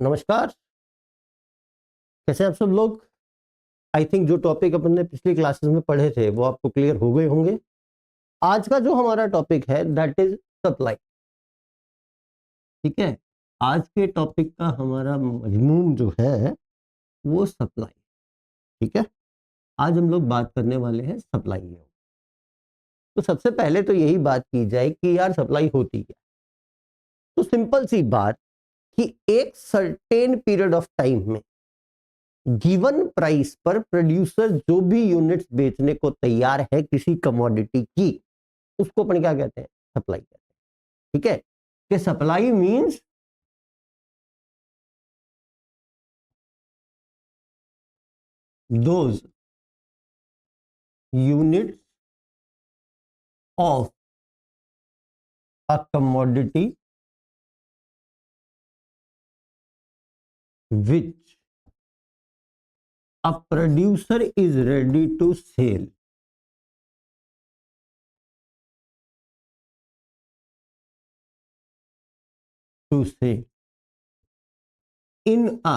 नमस्कार, कैसे आप सब लोग। आई थिंक जो टॉपिक अपन ने पिछली क्लासेस में पढ़े थे वो आपको क्लियर हो गए होंगे। आज का जो हमारा टॉपिक है दैट इज सप्लाई। ठीक है, आज के टॉपिक का हमारा मजमून जो है वो सप्लाई। ठीक है, आज हम लोग बात करने वाले हैं सप्लाई में। तो सबसे पहले तो यही बात की जाए कि यार सप्लाई होती क्या। तो सिंपल सी बात कि एक सर्टेन पीरियड ऑफ टाइम में गिवन प्राइस पर प्रोड्यूसर जो भी यूनिट्स बेचने को तैयार है किसी कमोडिटी की, उसको अपन क्या कहते हैं, सप्लाई कहते हैं। ठीक है, कि supply means those units of a commodity which a producer is ready to sell in a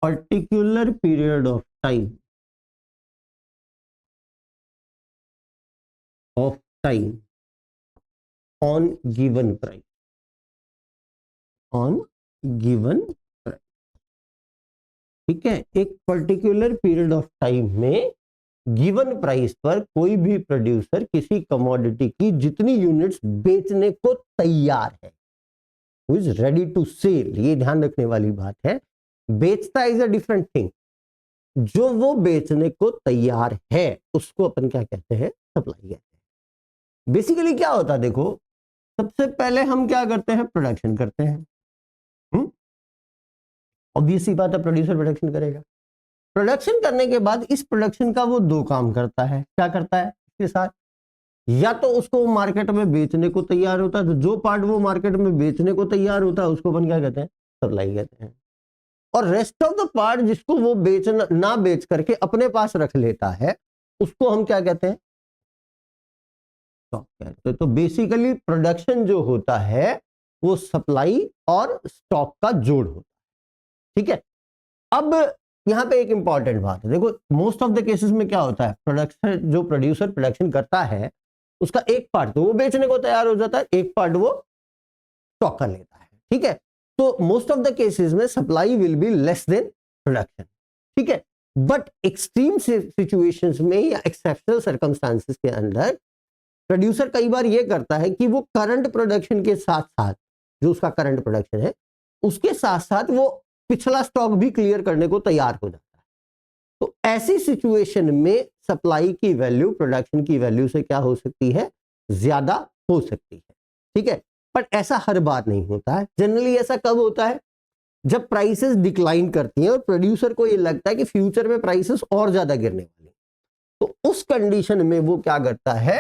particular period of time on given price ठीक है, एक पर्टिकुलर पीरियड ऑफ टाइम में गिवन प्राइस पर कोई भी प्रोड्यूसर किसी कमोडिटी की जितनी यूनिट्स बेचने को तैयार है, who is ready to sell। ये ध्यान रखने वाली बात है, बेचता इज अ डिफरेंट थिंग, जो वो बेचने को तैयार है उसको अपन क्या कहते हैं, सप्लाई कहते हैं। बेसिकली क्या होता है, देखो सबसे पहले हम क्या करते हैं, प्रोडक्शन करते हैं। ऑब्वियस सी बात है, प्रोड्यूसर प्रोडक्शन करेगा। प्रोडक्शन करने के बाद इस प्रोडक्शन का वो दो काम करता है। क्या करता है इसके साथ, या तो उसको मार्केट में बेचने को तैयार होता है, तो जो पार्ट वो मार्केट में बेचने को तैयार होता है उसको अपन क्या कहते हैं, सप्लाई कहते हैं। और रेस्ट ऑफ द पार्ट जिसको वो बेचना ना बेच करके अपने पास रख लेता है उसको हम क्या कहते हैं, स्टॉक कहते हैं। तो बेसिकली प्रोडक्शन जो होता है वो सप्लाई और स्टॉक का जोड़ होता है। ठीक है, अब यहां पे एक इंपॉर्टेंट बात है, देखो मोस्ट ऑफ द केसेस में क्या होता है, प्रोडक्शन जो प्रोड्यूसर प्रोडक्शन करता है उसका एक पार्ट तो वो बेचने को तैयार हो जाता है, एक पार्ट वो स्टॉक कर लेता है। ठीक है, तो मोस्ट ऑफ द केसेस में supply will be less than production. ठीक है, बट एक्सट्रीम सिचुएशंस में या एक्सेप्शनल सर्कमस्टांसेस के अंदर प्रोड्यूसर कई बार ये करता है कि वो करंट प्रोडक्शन के साथ साथ, जो उसका करंट प्रोडक्शन है उसके साथ साथ वो पिछला स्टॉक भी क्लियर करने को तैयार हो जाता है। तो ऐसी सिचुएशन में सप्लाई की वैल्यू प्रोडक्शन की वैल्यू से क्या हो सकती है, ज्यादा हो सकती है। ठीक है, पर ऐसा हर बार नहीं होता है। जनरली ऐसा कब होता है, जब प्राइसेस डिक्लाइन करती हैं और प्रोड्यूसर को ये लगता है कि फ्यूचर में प्राइसेस और ज्यादा गिरने वाली, तो उस कंडीशन में वो क्या करता है,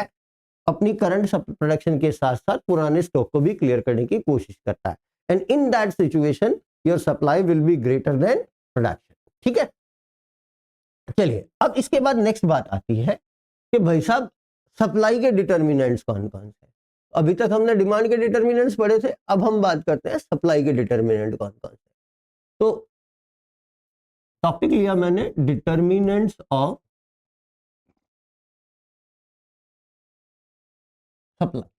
अपनी करंट प्रोडक्शन के साथ साथ पुराने स्टॉक को भी क्लियर करने की कोशिश करता है। And in that situation your supply will be greater than production. ठीक है, चलिए अब इसके बाद नेक्स्ट बात आती है कि भाई साहब सप्लाई के डिटर्मिनेंट्स कौन कौन से। अभी तक हमने डिमांड के डिटर्मिनेंट्स पढ़े थे, अब हम बात करते हैं सप्लाई के डिटर्मिनेंट कौन कौन से। तो टॉपिक लिया मैंने determinants of supply.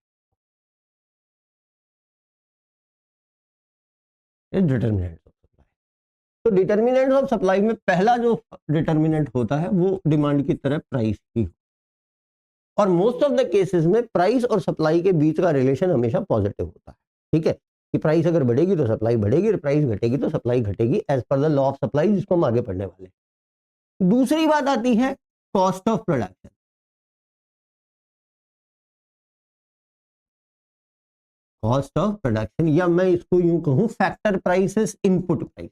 Determinant of supply, तो डिटर्मिनेंट ऑफ सप्लाई में पहला जो डिटर्मिनेंट होता है वो डिमांड की तरह प्राइस ही, और मोस्ट ऑफ द केसेस में प्राइस और सप्लाई के बीच का रिलेशन हमेशा पॉजिटिव होता है। ठीक है, कि प्राइस अगर बढ़ेगी तो सप्लाई बढ़ेगी और प्राइस घटेगी तो सप्लाई घटेगी, as per the law of supply, जिसको हम आगे पढ़ने वाले हैं। दूसरी बात आती है cost of production. Cost of production, या मैं इसको यूं कहूं फैक्टर प्राइसेस इनपुट प्राइस,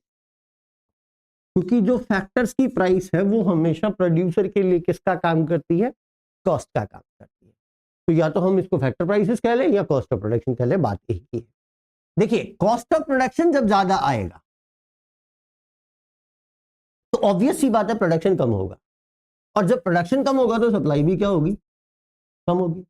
क्योंकि जो फैक्टर्स की प्राइस है वो हमेशा प्रोड्यूसर के लिए किसका काम करती है, कॉस्ट का काम करती है। तो या तो हम इसको फैक्टर प्राइसेस कह लें या कॉस्ट ऑफ प्रोडक्शन कह लें, बात एक ही है। देखिए कॉस्ट ऑफ प्रोडक्शन जब ज्यादा आएगा तो ऑब्वियस सी बात है प्रोडक्शन कम होगा, और जब प्रोडक्शन कम होगा तो सप्लाई भी क्या होगी, कम होगी।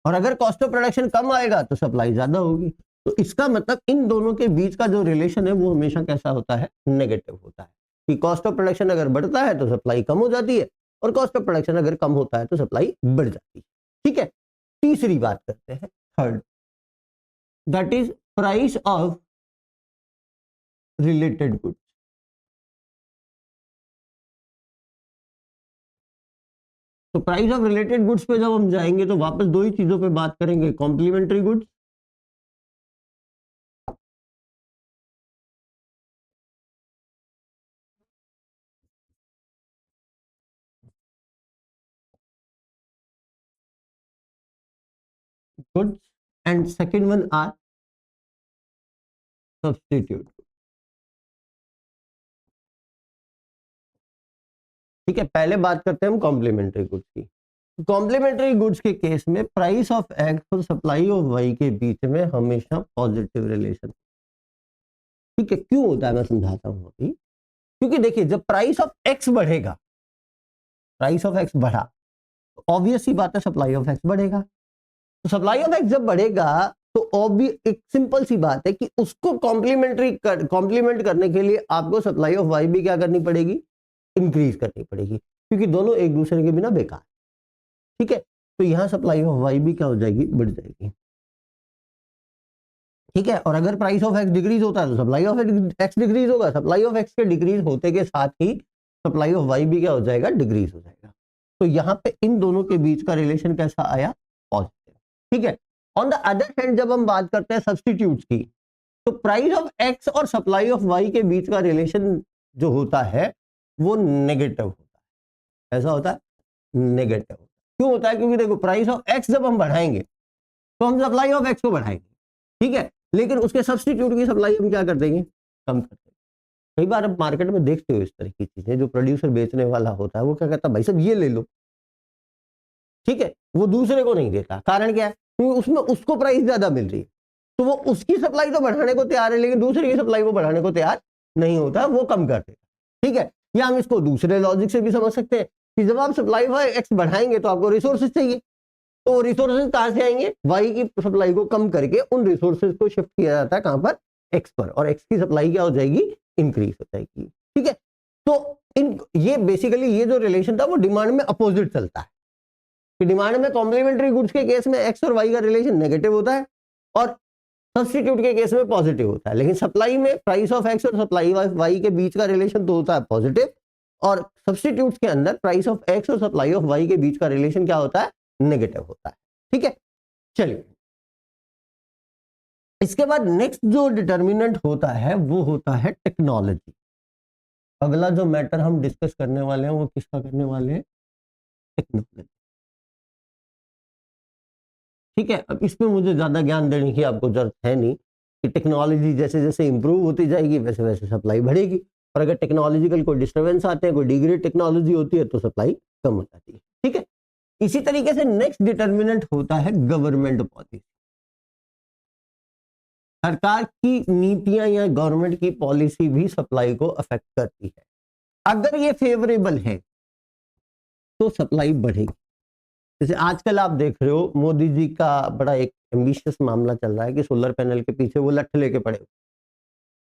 और अगर कॉस्ट ऑफ प्रोडक्शन कम आएगा तो सप्लाई ज्यादा होगी। तो इसका मतलब इन दोनों के बीच का जो रिलेशन है वो हमेशा कैसा होता है, नेगेटिव होता है, कि कॉस्ट ऑफ प्रोडक्शन अगर बढ़ता है तो सप्लाई कम हो जाती है, और कॉस्ट ऑफ प्रोडक्शन अगर कम होता है तो सप्लाई बढ़ जाती है। ठीक है, तीसरी बात करते हैं, third, that is price of related goods. तो प्राइस ऑफ रिलेटेड गुड्स पे जब हम जाएंगे तो वापस दो ही चीजों पे बात करेंगे, complementary goods goods, and second one are substitute. ठीक है, पहले बात करते हैं हम कॉम्प्लीमेंट्री गुड्स की। कॉम्प्लीमेंट्री गुड्स के केस में प्राइस ऑफ एक्स और सप्लाई ऑफ वाई के बीच में हमेशा पॉजिटिव रिलेशन। ठीक है, क्यों होता है मैं समझाता हूं अभी। क्योंकि देखिए, जब प्राइस ऑफ एक्स बढ़ेगा, प्राइस ऑफ एक्स बढ़ा तो ऑब्वियस सी बात है सप्लाई ऑफ एक्स बढ़ेगा। तो सप्लाई ऑफ एक्स जब बढ़ेगा तो एक सिंपल सी बात है कि उसको कॉम्प्लीमेंट करने के लिए आपको सप्लाई ऑफ वाई भी क्या करनी पड़ेगी, इंक्रीज करनी पड़ेगी, क्योंकि दोनों एक दूसरे के बिना बेकार। ठीक है, तो यहां सप्लाई ऑफ वाई भी क्या हो जाएगी, बढ़ जाएगी। ठीक है, और अगर प्राइस ऑफ एक्स डिक्रीज होता है तो सप्लाई ऑफ एक्स डिक्रीज होगा, सप्लाई ऑफ एक्स के डिक्रीज होते के साथ ही सप्लाई ऑफ वाई भी क्या हो जाएगा, डिक्रीज हो जाएगा। तो यहाँ पे इन दोनों के बीच का रिलेशन कैसा आया, पॉजिटिव। ठीक है, ऑन द अदर हैंड जब हम बात करते हैं सब्स्टिट्यूट्स की, तो प्राइस ऑफ एक्स और सप्लाई ऑफ वाई के बीच का रिलेशन जो होता है वो नेगेटिव होता है। ऐसा होता है, नेगेटिव। क्यों होता है, क्योंकि देखो प्राइस ऑफ एक्स जब हम बढ़ाएंगे तो हम सप्लाई ऑफ एक्स को बढ़ाएंगे। ठीक है, लेकिन उसके सब्स्टिट्यूट की सप्लाई हम क्या कर देंगे, कम कर देंगे। कई बार आप मार्केट में देखते हो इस तरह की चीजें, जो प्रोड्यूसर बेचने वाला होता है वो क्या कहता है, भाई साहब ये ले लो। ठीक है, वो दूसरे को नहीं देता, कारण क्या है, क्योंकि उसमें उसको प्राइस ज्यादा मिल रही है, तो वो उसकी सप्लाई तो बढ़ाने को तैयार है, लेकिन दूसरे की सप्लाई को बढ़ाने को तैयार नहीं होता, वो कम कर देता। ठीक है, या हम इसको दूसरे लॉजिक से भी समझ सकते हैं कि जब आप सप्लाई ऑफ एक्स बढ़ाएंगे तो आपको रिसोर्सेज चाहिए, तो रिसोर्सेज कहां से आएंगे, वाई की सप्लाई को कम करके उन रिसोर्सेज को शिफ्ट किया जाता है कहां पर, एक्स पर, और एक्स की सप्लाई क्या हो जाएगी, इंक्रीज हो जाएगी। ठीक है, तो ये बेसिकली ये जो रिलेशन था वो डिमांड में अपोजिट चलता है, कि डिमांड में कॉम्प्लीमेंट्री गुड्स के केस में एक्स और वाई का रिलेशन नेगेटिव होता है और सब्स्टिट्यूट के केस में पॉजिटिव होता है, लेकिन सप्लाई में प्राइस ऑफ एक्स और सप्लाई ऑफ वाई के बीच का रिलेशन तो होता है पॉजिटिव, और सब्स्टिट्यूट्स के अंदर प्राइस ऑफ एक्स और सप्लाई ऑफ वाई के बीच का रिलेशन क्या होता है, नेगेटिव होता है। ठीक है, चलिए इसके बाद नेक्स्ट जो डिटर्मिनेंट होता है वो होता है टेक्नोलॉजी। अगला जो मैटर हम डिस्कस करने वाले हैं वो किसका करने वाले हैं, टेक्नोलॉजी। ठीक है, अब इसमें मुझे ज्यादा ज्ञान देने की आपको जरूरत है नहीं, कि टेक्नोलॉजी जैसे जैसे इंप्रूव होती जाएगी वैसे वैसे सप्लाई बढ़ेगी, और अगर टेक्नोलॉजिकल कोई डिस्टर्बेंस आते हैं, कोई डिग्रेड टेक्नोलॉजी होती है तो सप्लाई कम हो जाती है। ठीक है, इसी तरीके से नेक्स्ट डिटर्मिनेंट होता है गवर्नमेंट पॉलिसी। सरकार की नीतियां या गवर्नमेंट की पॉलिसी भी सप्लाई को अफेक्ट करती है। अगर ये फेवरेबल है तो सप्लाई बढ़ेगी। जैसे आजकल आप देख रहे हो मोदी जी का बड़ा एक एम्बिशियस मामला चल रहा है कि सोलर पैनल के पीछे वो लठ लेके पड़े।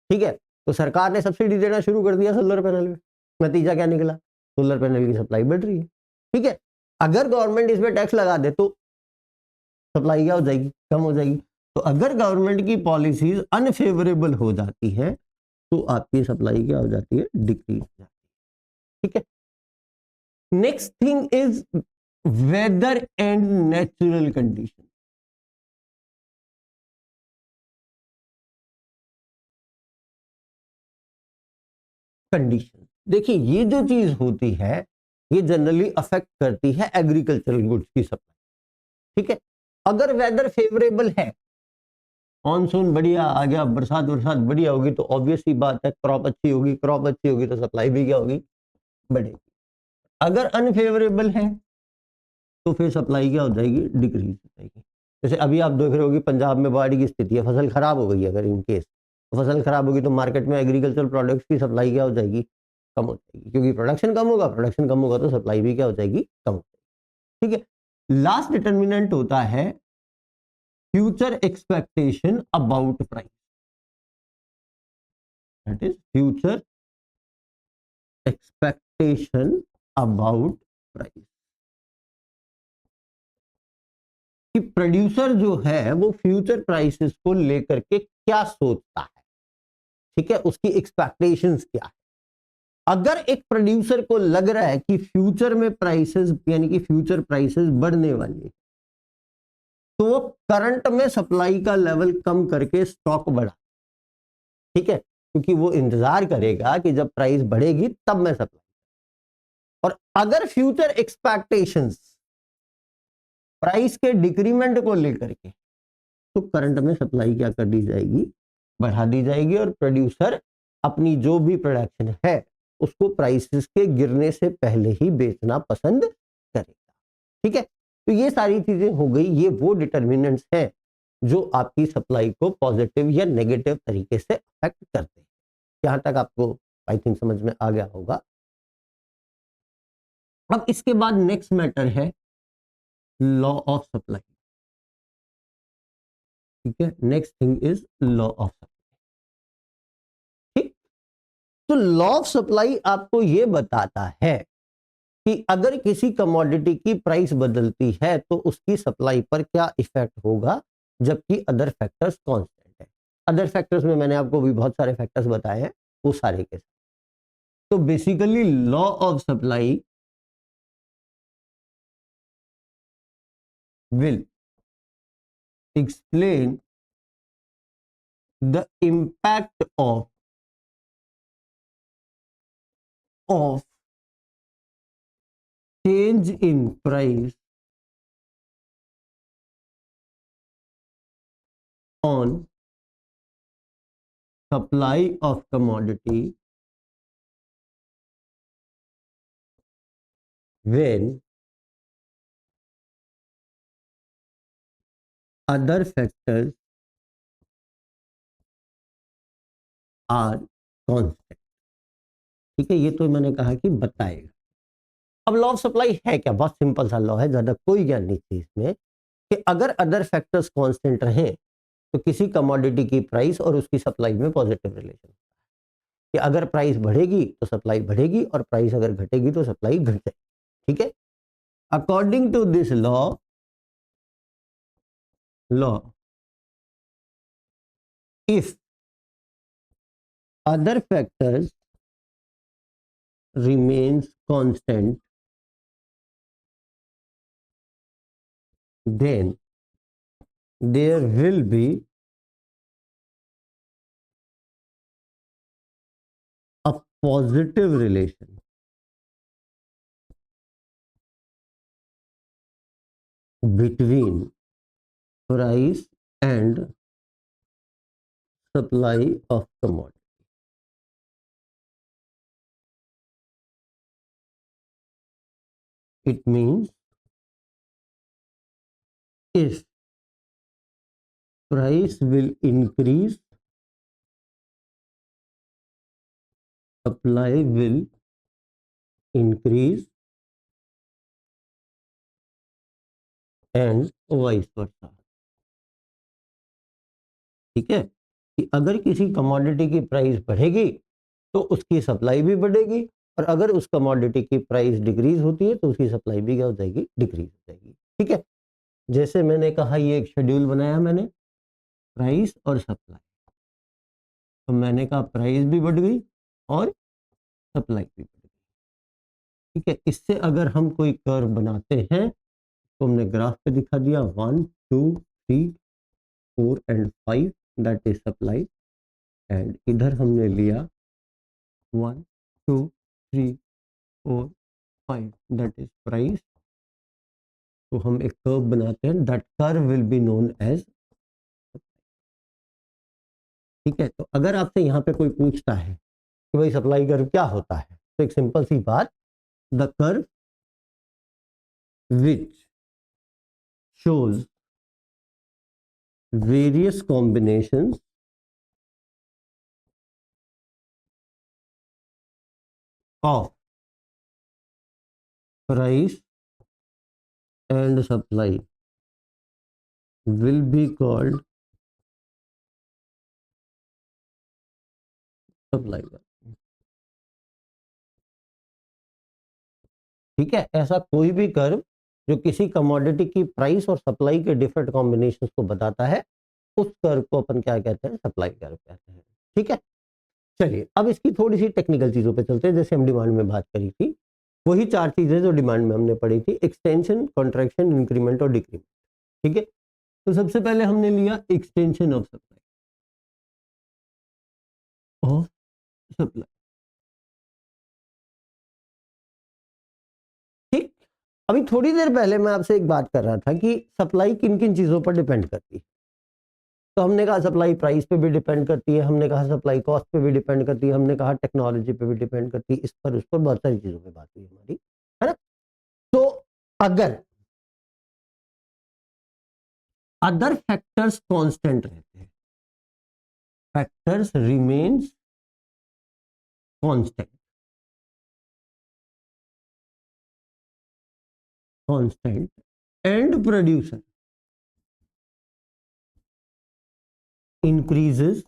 ठीक है, तो सरकार ने सब्सिडी देना शुरू कर दिया सोलर पैनल में, नतीजा क्या निकला, सोलर पैनल की सप्लाई बढ़ रही है। ठीक है, अगर गवर्नमेंट इस पर टैक्स लगा दे तो सप्लाई क्या हो जाएगी, कम हो जाएगी। तो अगर गवर्नमेंट की पॉलिसीज अनफेवरेबल हो जाती है तो आपकी सप्लाई क्या हो जाती है, डिक्रीज हो जाती है। ठीक है, next thing is whether and natural condition. Condition देखिए, ये जो चीज होती है ये जनरली अफेक्ट करती है एग्रीकल्चरल गुड्स की सप्लाई। ठीक है, अगर वेदर फेवरेबल है, मानसून बढ़िया आ गया, बरसात बरसात बढ़िया होगी, तो ऑब्वियस सी बात है क्रॉप अच्छी होगी, क्रॉप अच्छी होगी तो सप्लाई भी क्या होगी, बढ़ेगी। अगर अनफेवरेबल है तो फिर सप्लाई क्या हो जाएगी, डिक्रीज हो जाएगी। जैसे अभी आप देख रहे हो कि पंजाब में बाढ़ की स्थिति है, फसल खराब हो गई, अगर इन केस तो फसल खराब होगी तो मार्केट में एग्रीकल्चर प्रोडक्ट्स की सप्लाई क्या हो जाएगी, कम हो जाएगी, क्योंकि प्रोडक्शन कम होगा तो सप्लाई भी क्या हो जाएगी, कम हो जाएगी। ठीक है, लास्ट डिटर्मिनेंट होता है future expectation about price, that is future expectation about price. कि प्रोड्यूसर जो है वो फ्यूचर प्राइसेस को लेकर के क्या सोचता है, ठीक है, उसकी एक्सपेक्टेशंस क्या है। अगर एक प्रोड्यूसर को लग रहा है कि फ्यूचर में प्राइसेस यानी कि फ्यूचर प्राइसेस बढ़ने वाली है, तो वो करंट में सप्लाई का लेवल कम करके स्टॉक बढ़ा, ठीक है, क्योंकि वो इंतजार करेगा कि जब प्राइस बढ़ेगी तब मैं सप्लाई। और अगर फ्यूचर एक्सपेक्टेशंस प्राइस के डिक्रीमेंट को लेकर के, तो करंट में सप्लाई क्या कर दी जाएगी, बढ़ा दी जाएगी, और प्रोड्यूसर अपनी जो भी प्रोडक्शन है उसको प्राइसेस के गिरने से पहले ही बेचना पसंद करेगा, ठीक है। तो ये सारी चीजें हो गई, ये वो डिटर्मिनेंट्स हैं जो आपकी सप्लाई को पॉजिटिव या नेगेटिव तरीके से अफेक्ट करते हैं। यहां तक आपको आई थिंक समझ में आ गया होगा। अब इसके बाद नेक्स्ट मैटर है लॉ ऑफ सप्लाई, ठीक है। Next thing is law of supply, ठीक। तो लॉ ऑफ सप्लाई आपको यह बताता है कि अगर किसी कमोडिटी की प्राइस बदलती है तो उसकी सप्लाई पर क्या इफेक्ट होगा, जबकि अदर फैक्टर्स कांस्टेंट है। अदर फैक्टर्स में मैंने आपको भी बहुत सारे फैक्टर्स बताए हैं, वो सारे के साथ। तो basically law of supply will explain the impact of change in price on supply of commodity when other factors are constant, ठीक है। ये तो मैंने कहा कि बताएगा। अब लॉ ऑफ सप्लाई है क्या, बहुत सिंपल सा लॉ है, ज्यादा कोई ज्ञान नहीं थी इसमें, कि अगर अदर फैक्टर्स कांस्टेंट रहें तो किसी कमोडिटी की प्राइस और उसकी सप्लाई में पॉजिटिव रिलेशन, कि अगर प्राइस बढ़ेगी तो सप्लाई बढ़ेगी और प्राइस अगर घटेगी तो सप्लाई घटेगी, ठीक है। According to this law if other factors remains constant, then there will be a positive relation between price and supply of commodity. It means if price will increase, supply will increase and vice versa, ठीक है। कि अगर किसी commodity की price बढ़ेगी तो उसकी supply भी बढ़ेगी, और अगर उस कमोडिटी की प्राइस डिक्रीज होती है तो उसकी सप्लाई भी क्या हो जाएगी, डिक्रीज हो जाएगी, ठीक है। जैसे मैंने कहा ये एक शेड्यूल बनाया मैंने, प्राइस और सप्लाई, तो मैंने कहा प्राइस भी बढ़ गई और सप्लाई भी बढ़ गई, ठीक है। इससे अगर हम कोई कर्व बनाते हैं तो हमने ग्राफ पे दिखा दिया 1 2 3 4 and 5, that is supply, and इधर हमने लिया 1 2 3 4 5, दैट इज प्राइस। तो हम एक कर्व बनाते हैं, that curve will be known as, ठीक है। तो अगर आपसे यहाँ पे कोई पूछता है कि भाई सप्लाई कर्व क्या होता है, तो एक सिंपल सी बात, the curve which shows various combinations of price and supply will be called supply curve। ठीक है, ऐसा कोई भी कर्व जो किसी कमोडिटी की प्राइस और सप्लाई के डिफरेंट कॉम्बिनेशंस को बताता है, उस कर्व को अपन क्या कहते हैं, सप्लाई कर्व कहते हैं। ठीक है, चलिए अब इसकी थोड़ी सी टेक्निकल चीजों पे चलते हैं। जैसे हम डिमांड में बात करी थी, वही चार चीजें जो डिमांड में हमने पढ़ी थी, एक्सटेंशन, कॉन्ट्रैक्शन, इंक्रीमेंट और डिक्रीमेंट। ठीक है, तो सबसे पहले हमने लिया extension of supply, of supply. ठीक, अभी थोड़ी देर पहले मैं आपसे एक बात कर रहा था कि सप्लाई किन किन चीजों पर डिपेंड करती है। तो हमने कहा सप्लाई प्राइस पे भी डिपेंड करती है, हमने कहा सप्लाई कॉस्ट पे भी डिपेंड करती है, हमने कहा टेक्नोलॉजी पे भी डिपेंड करती है, इस पर उस पर बहुत सारी चीजों पे बात हुई हमारी, है ना। तो अगर अदर फैक्टर्स कांस्टेंट रहते हैं, factors remains constant, constant and producer increases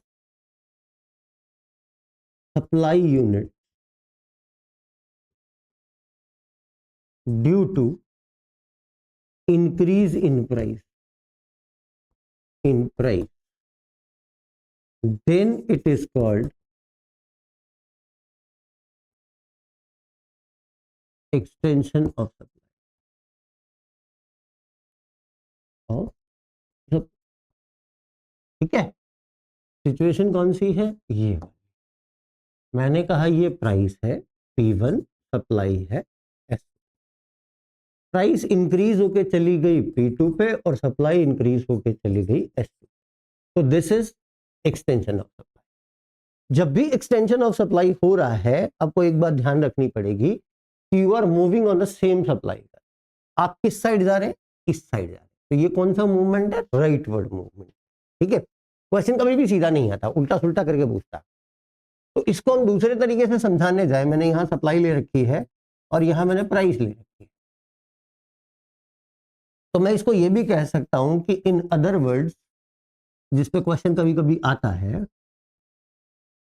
supply unit due to increase in price, then it is called extension of supply of supply। ठीक है, सिचुएशन कौन सी है, ये मैंने कहा ये प्राइस है P1, सप्लाई है S, प्राइस इंक्रीज होके चली गई P2 पे और सप्लाई इंक्रीज होके चली गई S2, तो this is extension of supply. जब भी एक्सटेंशन ऑफ सप्लाई हो रहा है, आपको एक बात ध्यान रखनी पड़ेगी कि you are moving on the same supply. आप किस साइड जा रहे हैं, इस साइड जा रहे हैं, तो ये कौन सा मूवमेंट है, राइटवर्ड मूवमेंट। ठीक है, क्वेश्चन कभी भी सीधा नहीं आता, उल्टा सुल्टा करके पूछता। तो इसको हम दूसरे तरीके से समझाने जाए, मैंने यहाँ सप्लाई ले रखी है और यहाँ मैंने प्राइस ले रखी है, तो मैं इसको ये भी कह सकता हूं कि इन अदर वर्ड्स, जिसपे क्वेश्चन कभी कभी आता है,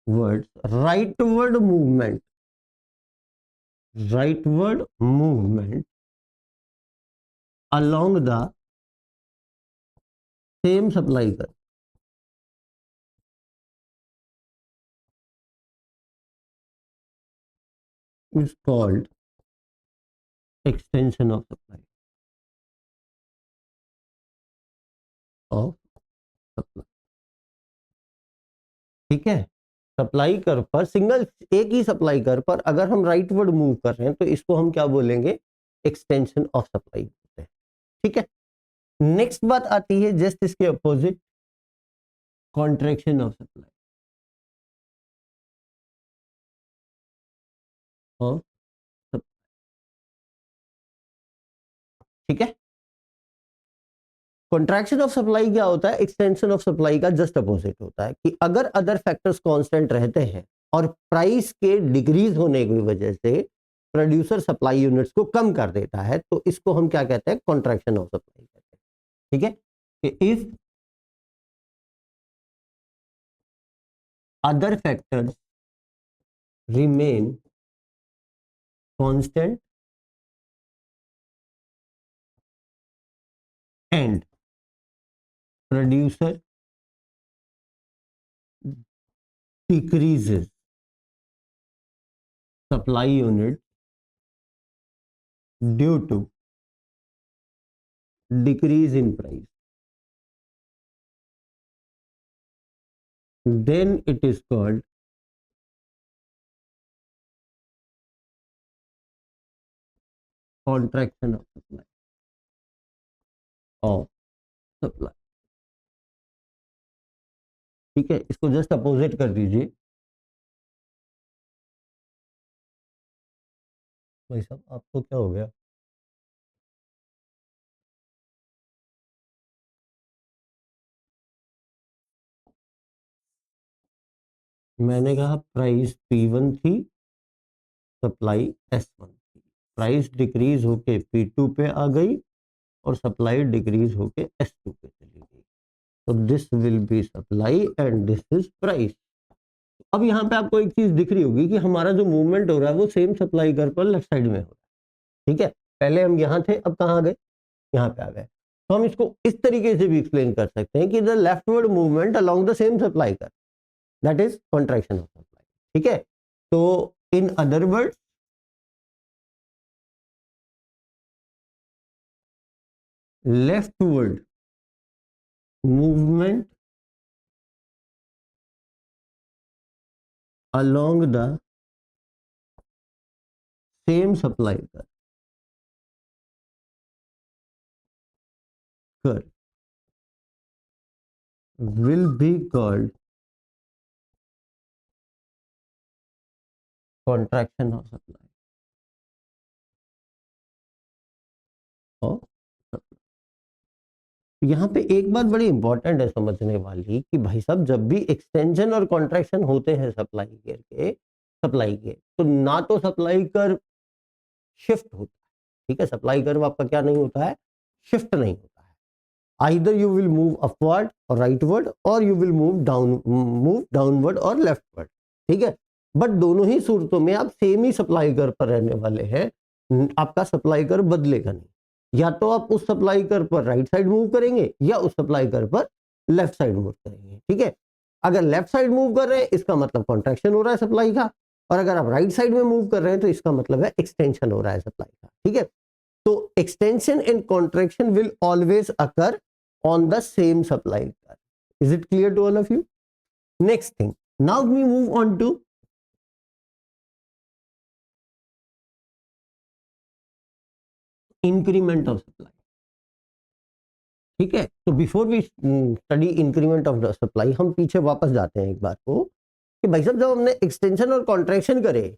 words rightward movement, rightward movement along the same supply curve is called extension of supply of supply। ठीक है, सप्लाई कर्व पर सिंगल, एक ही सप्लाई कर्व पर अगर हम राइटवर्ड मूव कर रहे हैं तो इसको हम क्या बोलेंगे, एक्सटेंशन ऑफ सप्लाई बोलते हैं। ठीक है, नेक्स्ट बात आती है जस्ट इसके opposite, contraction of supply of supply. ठीक है, कॉन्ट्रैक्शन ऑफ सप्लाई क्या होता है, एक्सटेंशन ऑफ सप्लाई का जस्ट अपोजिट होता है कि अगर अदर फैक्टर्स कांस्टेंट रहते हैं और प्राइस के डिक्रीज होने की वजह से प्रोड्यूसर सप्लाई यूनिट्स को कम कर देता है, तो इसको हम क्या कहते हैं, कॉन्ट्रैक्शन ऑफ सप्लाई कहते हैं। ठीक है, कि if other factors remain constant and producer decreases supply unit due to decrease in price, then it is called contraction of supply of supply। ठीक है, इसको जस्ट अपोजिट कर दीजिए। भाई साहब आपको क्या हो गया, मैंने कहा प्राइस P1 थी, सप्लाई S1 थी, प्राइस डिक्रीज होके P2 पे आ गई और सप्लाई डिक्रीज होके S2 पे चली गई। तो this will be supply and this is price. अब यहाँ पे आपको एक चीज दिख रही होगी कि हमारा जो मूवमेंट हो रहा है वो सेम सप्लाई कर्व पर लेफ्ट साइड में हो रहा है। ठीक है, पहले हम यहाँ थे, अब कहाँ गए, यहाँ पे आ गए। तो हम इसको इस तरीके से भी एक्सप्लेन कर सकते हैं कि the leftward movement along the same supply curve, that is contraction of supply. ठीक है, तो in other words leftward movement along the same supply curve will be called contraction of supply of supply। यहाँ पे एक बात बड़ी important है समझने वाली कि भाई साहब जब भी एक्सटेंशन और कॉन्ट्रैक्शन होते हैं सप्लाई के तो ना तो सप्लाई कर्व शिफ्ट होता है। ठीक है, सप्लाई कर्व आपका क्या नहीं होता है, शिफ्ट नहीं होता है। Either you will move upward और राइटवर्ड और यू विल मूव डाउनवर्ड और लेफ्टवर्ड। ठीक है, बट दोनों ही सूरतों में आप सेम ही सप्लाई कर्व पर रहने वाले हैं, आपका सप्लाई कर्व बदलेगा नहीं। या तो आप उस सप्लाई कर्व पर राइट साइड मूव करेंगे या उस सप्लाई कर्व पर लेफ्ट साइड मूव करेंगे। ठीक है, अगर लेफ्ट साइड मूव कर रहे हैं इसका मतलब कॉन्ट्रैक्शन हो रहा है सप्लाई का, और अगर आप राइट साइड में मूव कर रहे हैं तो इसका मतलब है एक्सटेंशन हो रहा है सप्लाई का। ठीक है, तो extension and contraction will always occur on the same supply curve. Is it clear to all of you? Next thing, now we move on to increment of supply। ठीक है, तो before we study increment of the supply हम पीछे वापस जाते हैं एक बार को कि भाई साहब जब हमने एक्सटेंशन और कॉन्ट्रैक्शन करे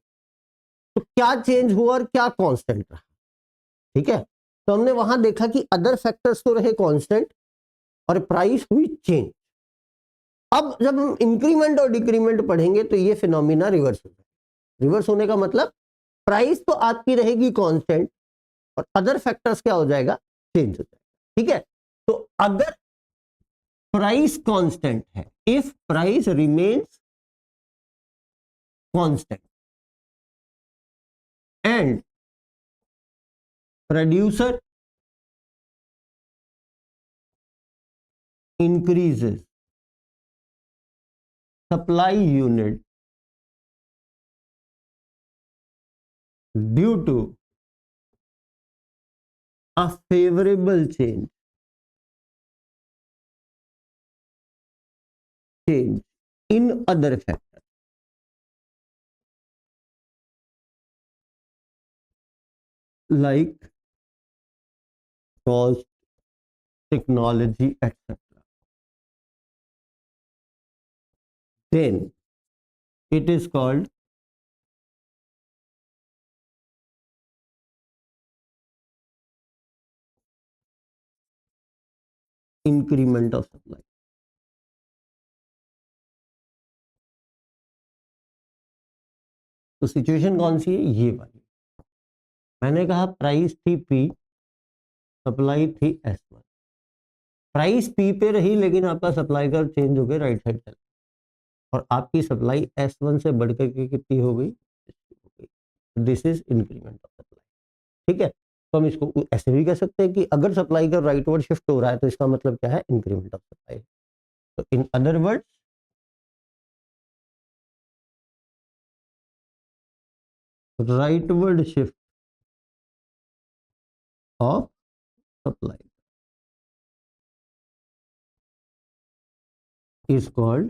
तो क्या चेंज हुआ और क्या कांस्टेंट रहा। ठीक है, तो हमने वहां देखा कि अदर फैक्टर्स तो रहे कांस्टेंट और प्राइस हुई चेंज। अब जब हम इंक्रीमेंट और डिक्रीमेंट पढ़ेंगे तो ये फिनोमिना रिवर्स हो जाएगा। रिवर्स होने का मतलब प्राइस तो आपकी रहेगी कांस्टेंट और अदर फैक्टर्स क्या हो जाएगा, चेंज हो जाएगा। ठीक है, तो अगर प्राइस कांस्टेंट है, if price remains constant and producer increases supply unit due to a favorable change in other factors like cost, technology, etc. Then it is called increment of supply। तो situation कौन सी है, ये वाली। मैंने कहा price थी P, supply थी S1। Price P पे रही लेकिन आपका सप्लाई का चेंज हो गया, राइट साइड चला और आपकी सप्लाई S1 से बढ़कर के कितनी हो गई, this is increment of supply. ठीक है, तो हम इसको ऐसे भी कह सकते हैं कि अगर सप्लाई का राइटवर्ड शिफ्ट हो रहा है तो इसका मतलब क्या है, इंक्रीमेंट ऑफ सप्लाई। तो in other words rightward shift of supply is called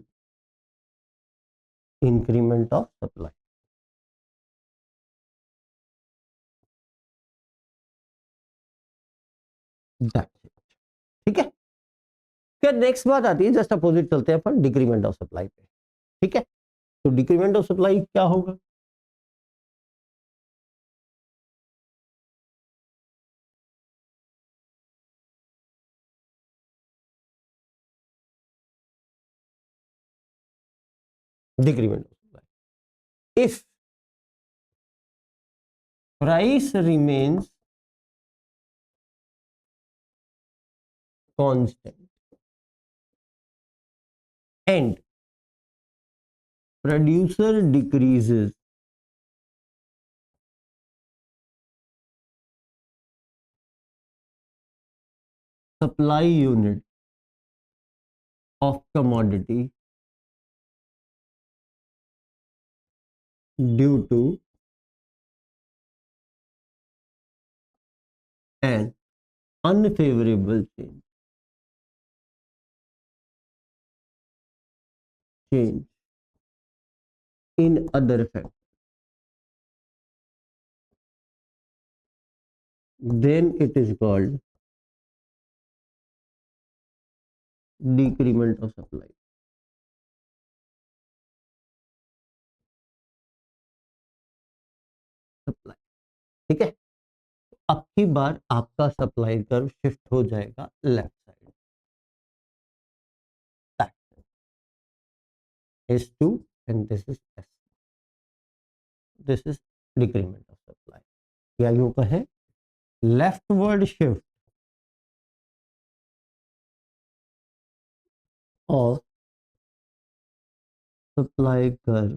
increment of supply। ठीक है, फिर नेक्स्ट बात आती है, जस्ट अपोजिट चलते हैं अपन डिक्रीमेंट ऑफ सप्लाई पे। ठीक है, तो डिक्रीमेंट ऑफ सप्लाई क्या होगा, decrement of supply if price remains constant and producer decreases supply unit of commodity due to an unfavorable change in other factors, then it is called decrement of supply. Supply, ठीक है। अब की बार आपका supply curve shift हो जाएगा left side, S2 and this is S. This is decrement of supply, या यूं कहें leftward shift of supply curve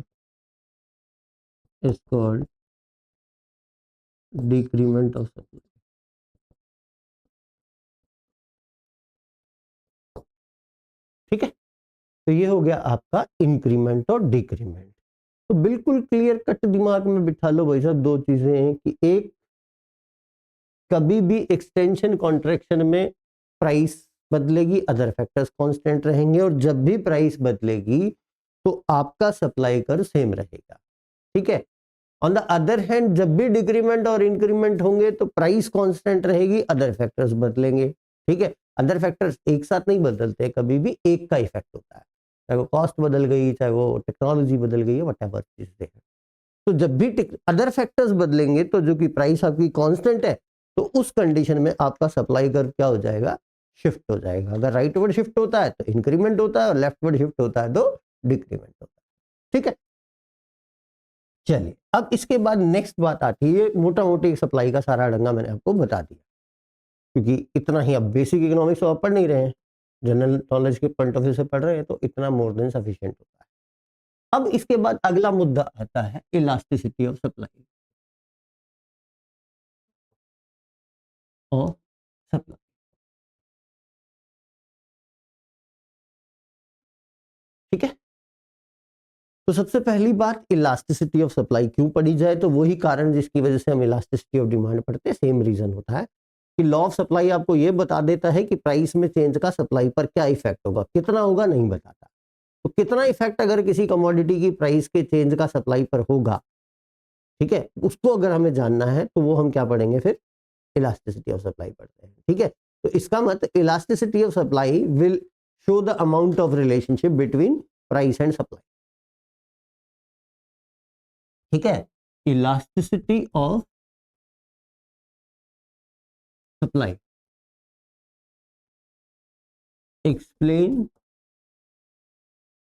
is called decrement of supply. ठीक है, तो ये हो गया आपका इंक्रीमेंट और डिक्रीमेंट। तो बिल्कुल क्लियर कट दिमाग में बिठा लो भाई साहब, दो चीजें हैं कि एक, कभी भी एक्सटेंशन कॉन्ट्रैक्शन में प्राइस बदलेगी, अदर फैक्टर्स कांस्टेंट रहेंगे, और जब भी प्राइस बदलेगी तो आपका सप्लाई कर्व सेम रहेगा। ठीक है। ऑन द अदर हैंड जब भी डिक्रीमेंट और इंक्रीमेंट होंगे तो प्राइस कांस्टेंट रहेगी, अदर फैक्टर्स बदलेंगे। ठीक है। अदर फैक्टर्स एक साथ नहीं बदलते, कभी भी एक का इफेक्ट होता है, चाहे वो कॉस्ट बदल गई, चाहे वो टेक्नोलॉजी बदल गई है, व्हाटएवर चीजें हैं। तो जब भी अदर फैक्टर्स बदलेंगे तो जो कि प्राइस आपकी कांस्टेंट है, तो उस कंडीशन में आपका सप्लाई कर्व क्या हो जाएगा, शिफ्ट हो जाएगा। अगर राइटवर्ड शिफ्ट होता है तो इंक्रीमेंट होता है, और लेफ्टवर्ड शिफ्ट होता है तो डिक्रीमेंट होता है। ठीक है। चलिए, अब इसके बाद नेक्स्ट बात आती है, मोटा मोटी सप्लाई का सारा अड़ंगा मैंने आपको बता दिया, क्योंकि इतना ही, अब बेसिक इकोनॉमिक्स तो आप पढ़ नहीं रहे हैं, जनरल नॉलेज के पॉइंट ऑफ व्यू से पढ़ रहे हैं, तो इतना मोर देन सफिशिएंट होता है। अब इसके बाद अगला मुद्दा आता है elasticity of supply of supply. ठीक है। तो सबसे पहली बात, इलास्टिसिटी ऑफ सप्लाई क्यों पढ़ी जाए, तो वही कारण जिसकी वजह से हम इलास्टिसिटी ऑफ डिमांड पढ़ते हैं, सेम रीजन होता है कि लॉ ऑफ सप्लाई आपको ये बता देता है कि प्राइस में चेंज का सप्लाई पर क्या इफेक्ट होगा, कितना होगा नहीं बताता। तो कितना इफेक्ट अगर किसी कमोडिटी की प्राइस के चेंज का सप्लाई पर होगा, ठीक है, उसको अगर हमें जानना है तो वो हम क्या पढ़ेंगे, फिर इलास्टिसिटी ऑफ सप्लाई पढ़ते हैं। ठीक है। तो इसका मतलब elasticity of supply will show the amount of relationship between price and supply. ठीक है। Elasticity of supply explain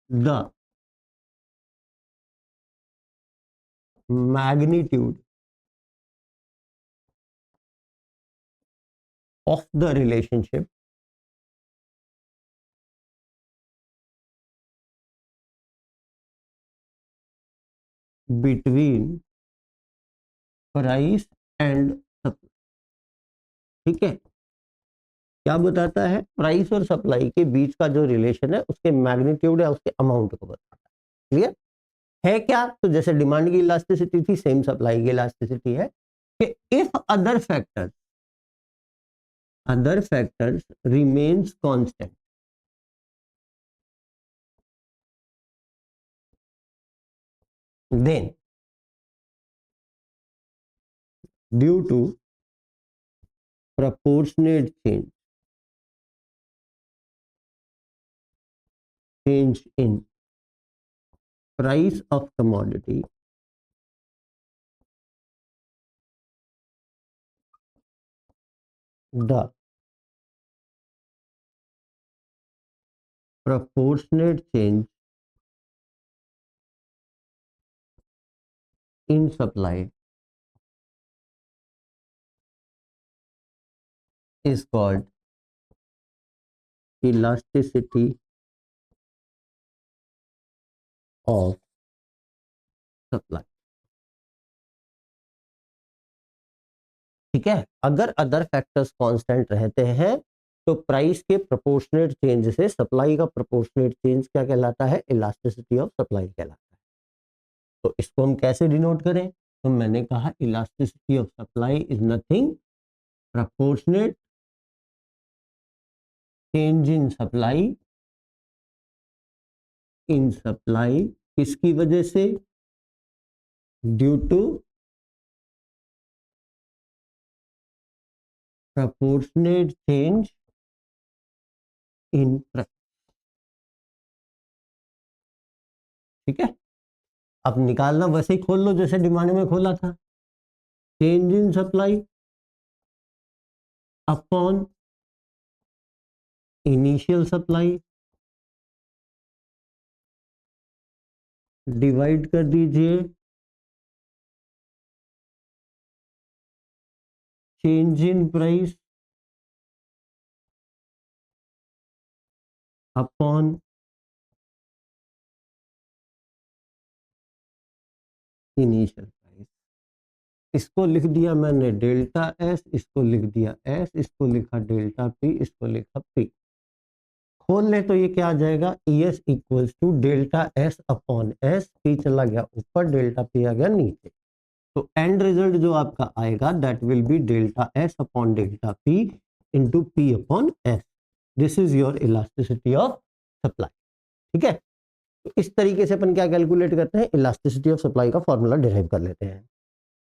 the magnitude of the relationship between price and supply। ठीक है। क्या बताता है, प्राइस और सप्लाई के बीच का जो रिलेशन है उसके मैग्नीट्यूड है, उसके अमाउंट को बताता है। क्लियर है क्या? तो जैसे डिमांड की इलास्टिसिटी थी, सेम सप्लाई की इलास्टिसिटी है कि if other factors remains constant, then due to proportionate change in price of commodity, the proportionate change in supply is called elasticity of supply. ठीक है, अगर अदर फैक्टर्स कांस्टेंट रहते हैं तो प्राइस के प्रोपोर्शनेट चेंज से सप्लाई का proportionate change क्या कहलाता है? इलास्टिसिटी ऑफ सप्लाई कहलाता है। तो इसको हम कैसे डिनोट करें? तो मैंने कहा elasticity of supply is nothing proportionate change in supply किसकी वजह से? Due to proportionate change in price। ठीक है, अब निकालना वैसे ही खोल लो जैसे डिमांड में खोला था। Change in supply upon initial supply divide कर दीजिए change in price upon initial price. इसको लिख दिया मैंने डेल्टा एस, इसको लिख दिया एस, इसको लिखा डेल्टा पी, इसको लिखा पी। खोल ले तो ये क्या आ जाएगा? E S equals to delta S upon S, P चला गया ऊपर, डेल्टा पी आ गया नीचे। तो एंड रिजल्ट जो आपका आएगा that will B delta S upon delta P into P upon S. This is your elasticity of supply. ठीक है, तो इस तरीके से अपन क्या कैलकुलेट करते हैं? इलास्टिसिटी ऑफ सप्लाई का फॉर्मूला डिराइव कर लेते हैं।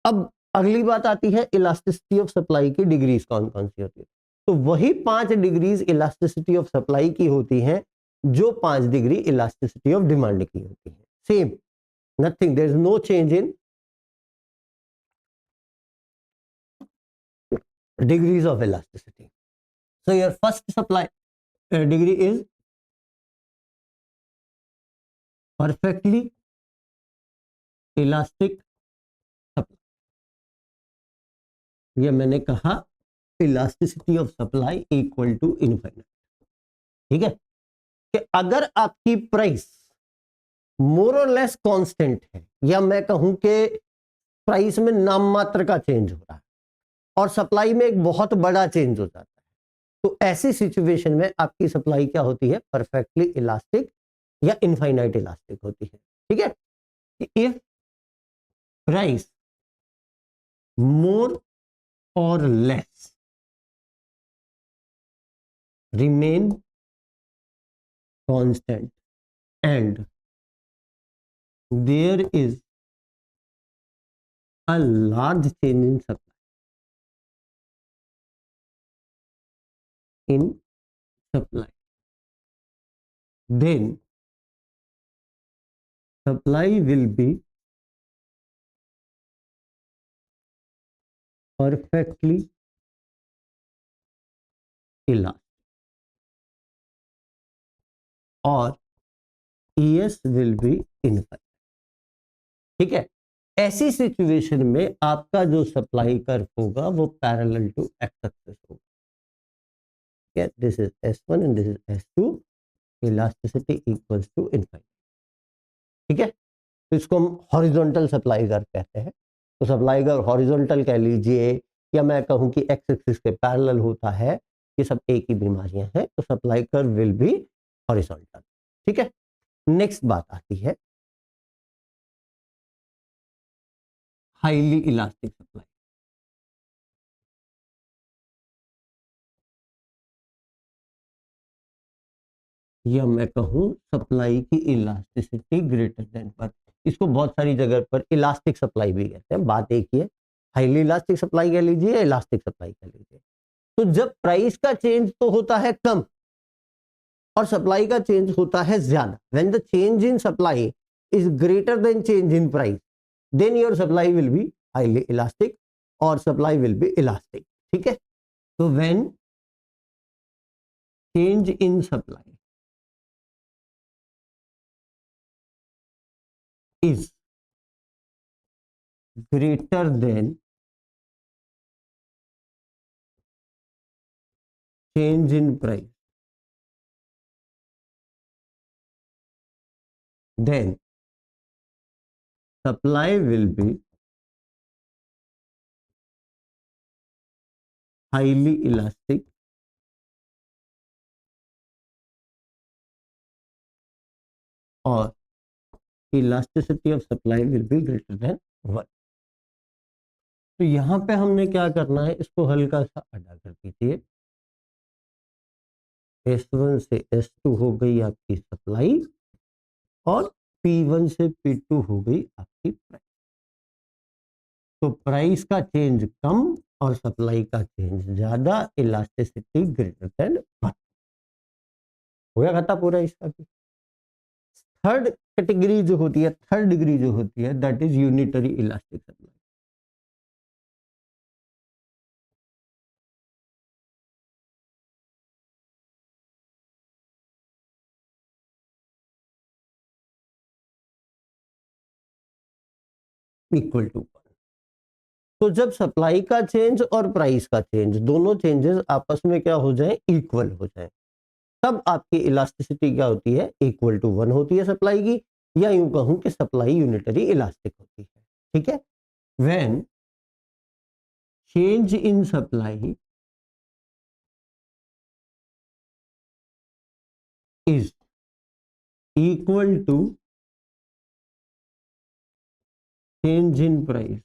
अब अगली बात आती है इलास्टिसिटी ऑफ सप्लाई की डिग्रीज कौन कौन सी होती है? तो वही 5 डिग्रीज इलास्टिसिटी ऑफ सप्लाई की होती हैं जो 5 डिग्री इलास्टिसिटी ऑफ डिमांड की होती है। Same, nothing, there is no change in degrees of elasticity. So your first supply degree is perfectly elastic supply। ये मैंने कहा elasticity of supply equal to infinite. ठीक है, कि अगर आपकी प्राइस मोर और लेस कांस्टेंट है, या मैं कहूं कि प्राइस में नाम मात्र का चेंज हो रहा है और सप्लाई में एक बहुत बड़ा चेंज हो जाता है, तो ऐसी सिचुएशन में आपकी सप्लाई क्या होती है? परफेक्टली इलास्टिक या इनफाइनाइट इलास्टिक होती है। ठीक है, इफ प्राइस मोर और less remain constant and there is a large change in supply, then supply will be perfectly elastic और ES will be infinite। ठीक है, ऐसी सिचुएशन में आपका जो सप्लाई कर्व होगा वो पैरेलल टू एक्स एक्सिस होगा। This is S1 and this is S2, elasticity equals to infinite. ठीक है, तो इसको हम हॉरिजॉन्टल सप्लाई कर्व कहते हैं। तो सप्लाई कर्व हॉरिजॉन्टल कह लीजिए, या मैं कहूं कि एक्स एक्सिस के पैरेलल होता है, ये सब एक ही बीमारियां हैं। तो supply curve will B horizontal. ठीक है, नेक्स्ट बात आती है हाईली इलास्टिक सप्लाई। या मैं कहूं सप्लाई की इलास्टिसिटी ग्रेटर देन पर, इसको बहुत सारी जगह पर इलास्टिक सप्लाई भी कहते हैं, बात एक ही है। हाईली इलास्टिक सप्लाई कह लीजिए या इलास्टिक सप्लाई कह लीजिए। तो जब प्राइस का चेंज तो होता है कम और सप्लाई का चेंज होता है ज्यादा, when the change in supply is greater than change in price, then your supply will be highly elastic और सप्लाई विल बी इलास्टिक। ठीक है, तो when change in supply is greater than change in price, then supply will be highly elastic or elasticity of supply will be greater than 1। तो यहां पे हमने क्या करना है, इसको हल्का सा अदा कर दीजिए। S1 से S2 हो गई आपकी सप्लाई और P1 से P2 हो गई आपकी प्राइस। तो प्राइस का चेंज कम और सप्लाई का चेंज ज्यादा, इलास्टिसिटी ग्रेटर देन 1। हो गया खाता पूरा इसका भी। थर्ड कैटेगरी जो होती है, थर्ड डिग्री जो होती है, that is unitary elastic supply. Equal to 1। तो जब सप्लाई का चेंज और प्राइस का चेंज दोनों चेंजेस आपस में क्या हो जाए, इक्वल हो जाए, तब आपकी इलास्टिसिटी क्या होती है, इक्वल टू 1 होती है सप्लाई की, या यूं कहूं कि सप्लाई यूनिटरी इलास्टिक होती है। ठीक है। When change in supply is equal to change in price,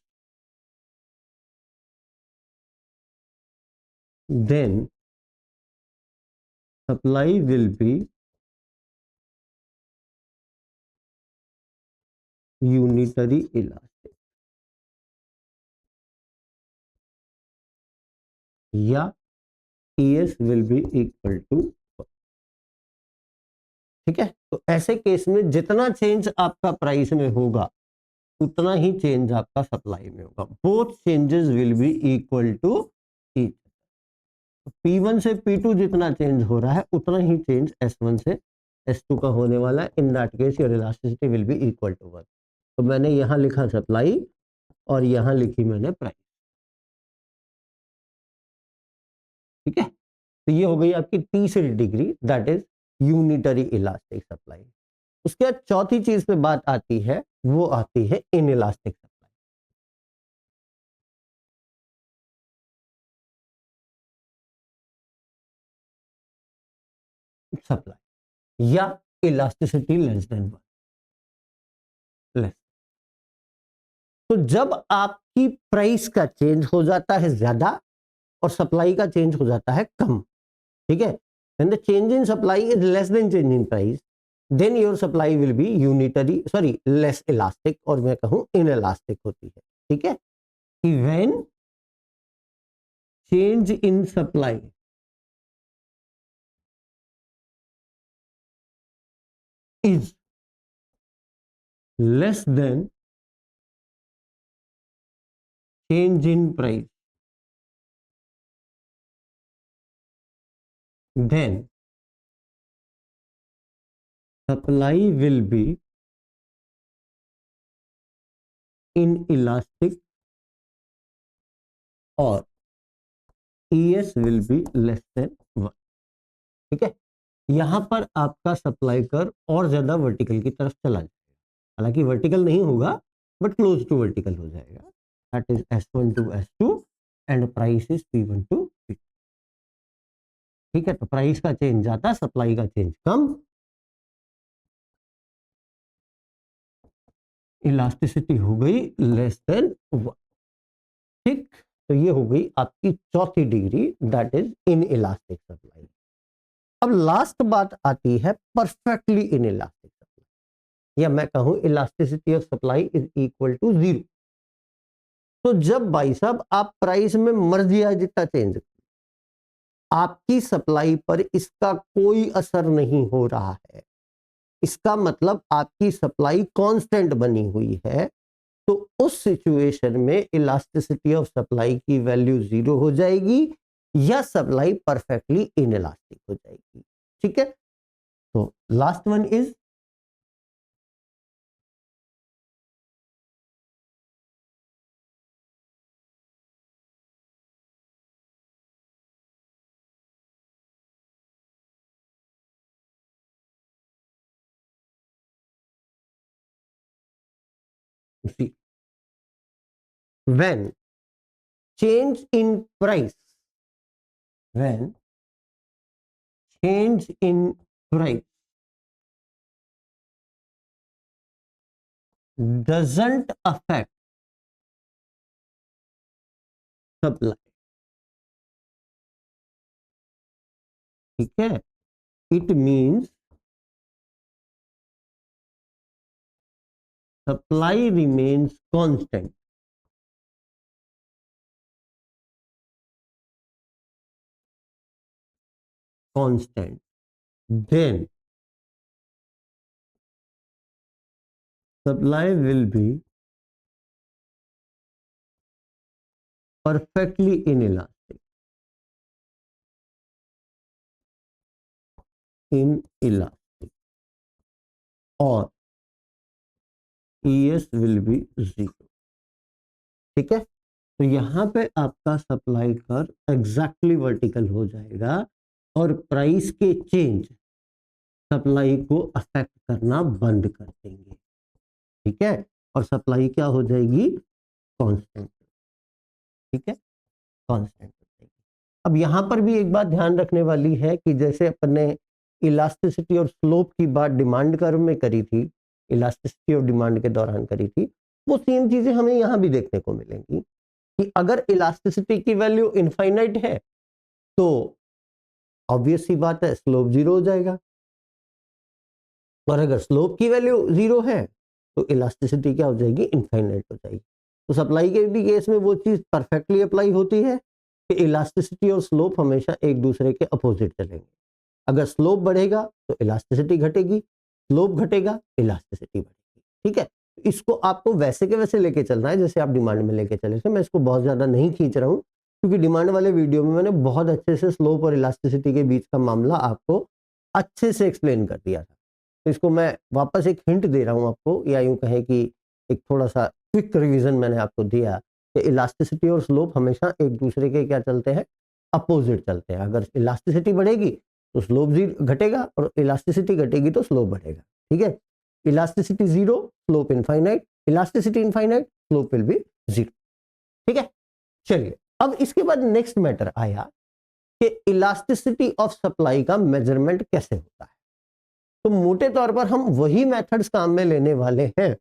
then supply will be unitary elastic या ES will be equal to। ठीक है। तो ऐसे केस में जितना चेंज आपका प्राइस में होगा उतना ही चेंज आपका सप्लाई में होगा। Both changes will be equal to each. P1 से P2 जितना चेंज हो रहा है उतना ही चेंज S1 से S2 का होने वाला है। In that case your elasticity will be equal to 1। तो मैंने यहां लिखा सप्लाई और यहां लिखी मैंने प्राइस। ठीक है। तो ये हो गई आपकी तीसरी degree, that is unitary elastic supply. उसके बाद चौथी चीज पे बात आती है, वो आती है इन इलास्टिक सप्लाई या इलास्टिसिटी लेस देन 1। तो जब आपकी प्राइस का चेंज हो जाता है ज्यादा और सप्लाई का चेंज हो जाता है कम, ठीक है, and the change in supply is less than change in price, then your supply will be unitary sorry less elastic, और मैं कहूं इन इलास्टिक होती है। ठीक है। When change in supply is less than change in price, then supply will be inelastic और ES will be less than 1। ठीक है। यहां पर आपका सप्लाई कर और ज्यादा वर्टिकल की तरफ चला जाएगा, हालांकि वर्टिकल नहीं होगा बट क्लोज टू वर्टिकल हो जाएगा। That is S1 to S2 and price is P1 to P2। ठीक है। तो प्राइस का चेंज ज्यादा, सप्लाई का चेंज कम, इलास्टिसिटी हो गई लेस देन 1। ठीक। तो ये हो गई आपकी चौथी degree, that is in elastic supply. अब लास्ट बात आती है परफेक्टली इन इलास्टिक सप्लाई, या मैं कहूं elasticity of supply is equal to 0। तो जब भाई साहब आप प्राइस में मर्जी आए जितना चेंज, आपकी सप्लाई पर इसका कोई असर नहीं हो रहा है, इसका मतलब आपकी सप्लाई कांस्टेंट बनी हुई है, तो उस सिचुएशन में इलास्टिसिटी ऑफ सप्लाई की वैल्यू 0 हो जाएगी या सप्लाई परफेक्टली इनइलास्टिक हो जाएगी। ठीक है। तो last one is See, when change in price, when change in price doesn't affect supply, ठीक है, it means supply remains constant. Constant. Then supply will be perfectly inelastic. Inelastic. और ES will be 0. ठीक है, तो यहां पे आपका supply curve exactly vertical हो जाएगा और प्राइस के चेंज सप्लाई को अफेक्ट करना बंद कर देंगे, ठीक है, और सप्लाई क्या हो जाएगी, कांस्टेंट, ठीक है, कांस्टेंट हो जाएगी। अब यहां पर भी एक बात ध्यान रखने वाली है कि जैसे अपन ने इलास्टिसिटी और स्लोप की बात डिमांड कर्व में करी थी, इलास्टिसिटी और डिमांड के दौरान करी थी, वो सेम चीजें हमें यहां भी देखने को मिलेंगी कि अगर इलास्टिसिटी की वैल्यू इनफाइनाइट है तो ऑब्वियस सी बात है स्लोप 0 हो जाएगा, और अगर स्लोप की वैल्यू 0 है तो इलास्टिसिटी क्या हो जाएगी, इनफाइनाइट हो जाएगी। तो सप्लाई के भी केस में वो चीज परफेक्टली अप्लाई होती है कि इलास्टिसिटी और स्लोप हमेशा एक दूसरे के अपोजिट चलेंगे। अगर स्लोप बढ़ेगा तो इलास्टिसिटी घटेगी, स्लोप घटेगा इलास्टिसिटी बढ़ेगी, ठीक है। इसको आपको वैसे के वैसे लेके चलना है जैसे आप डिमांड में लेके चले थे। मैं इसको बहुत ज्यादा नहीं खींच रहा हूँ क्योंकि डिमांड वाले वीडियो में मैंने बहुत अच्छे से स्लोप और इलास्टिसिटी के बीच का मामला आपको अच्छे से एक्सप्लेन कर दिया था। तो इसको मैं वापस एक हिंट दे रहा हूँ आपको, या यूं कहें कि एक थोड़ा सा क्विक रिवीजन मैंने आपको दिया कि इलास्टिसिटी और स्लोप हमेशा एक दूसरे के क्या चलते हैं, अपोजिट चलते हैं। अगर इलास्टिसिटी बढ़ेगी तो स्लोप घटेगा और इलास्टिसिटी घटेगी तो स्लोप बढ़ेगा, ठीक है। Elasticity 0, slope infinite, elasticity infinite, slope will be 0, ठीक है। चलिए अब इसके बाद नेक्स्ट मैटर आया कि इलास्टिसिटी ऑफ सप्लाई का मेजरमेंट कैसे होता है। तो मोटे तौर पर हम वही मेथड्स काम में लेने वाले हैं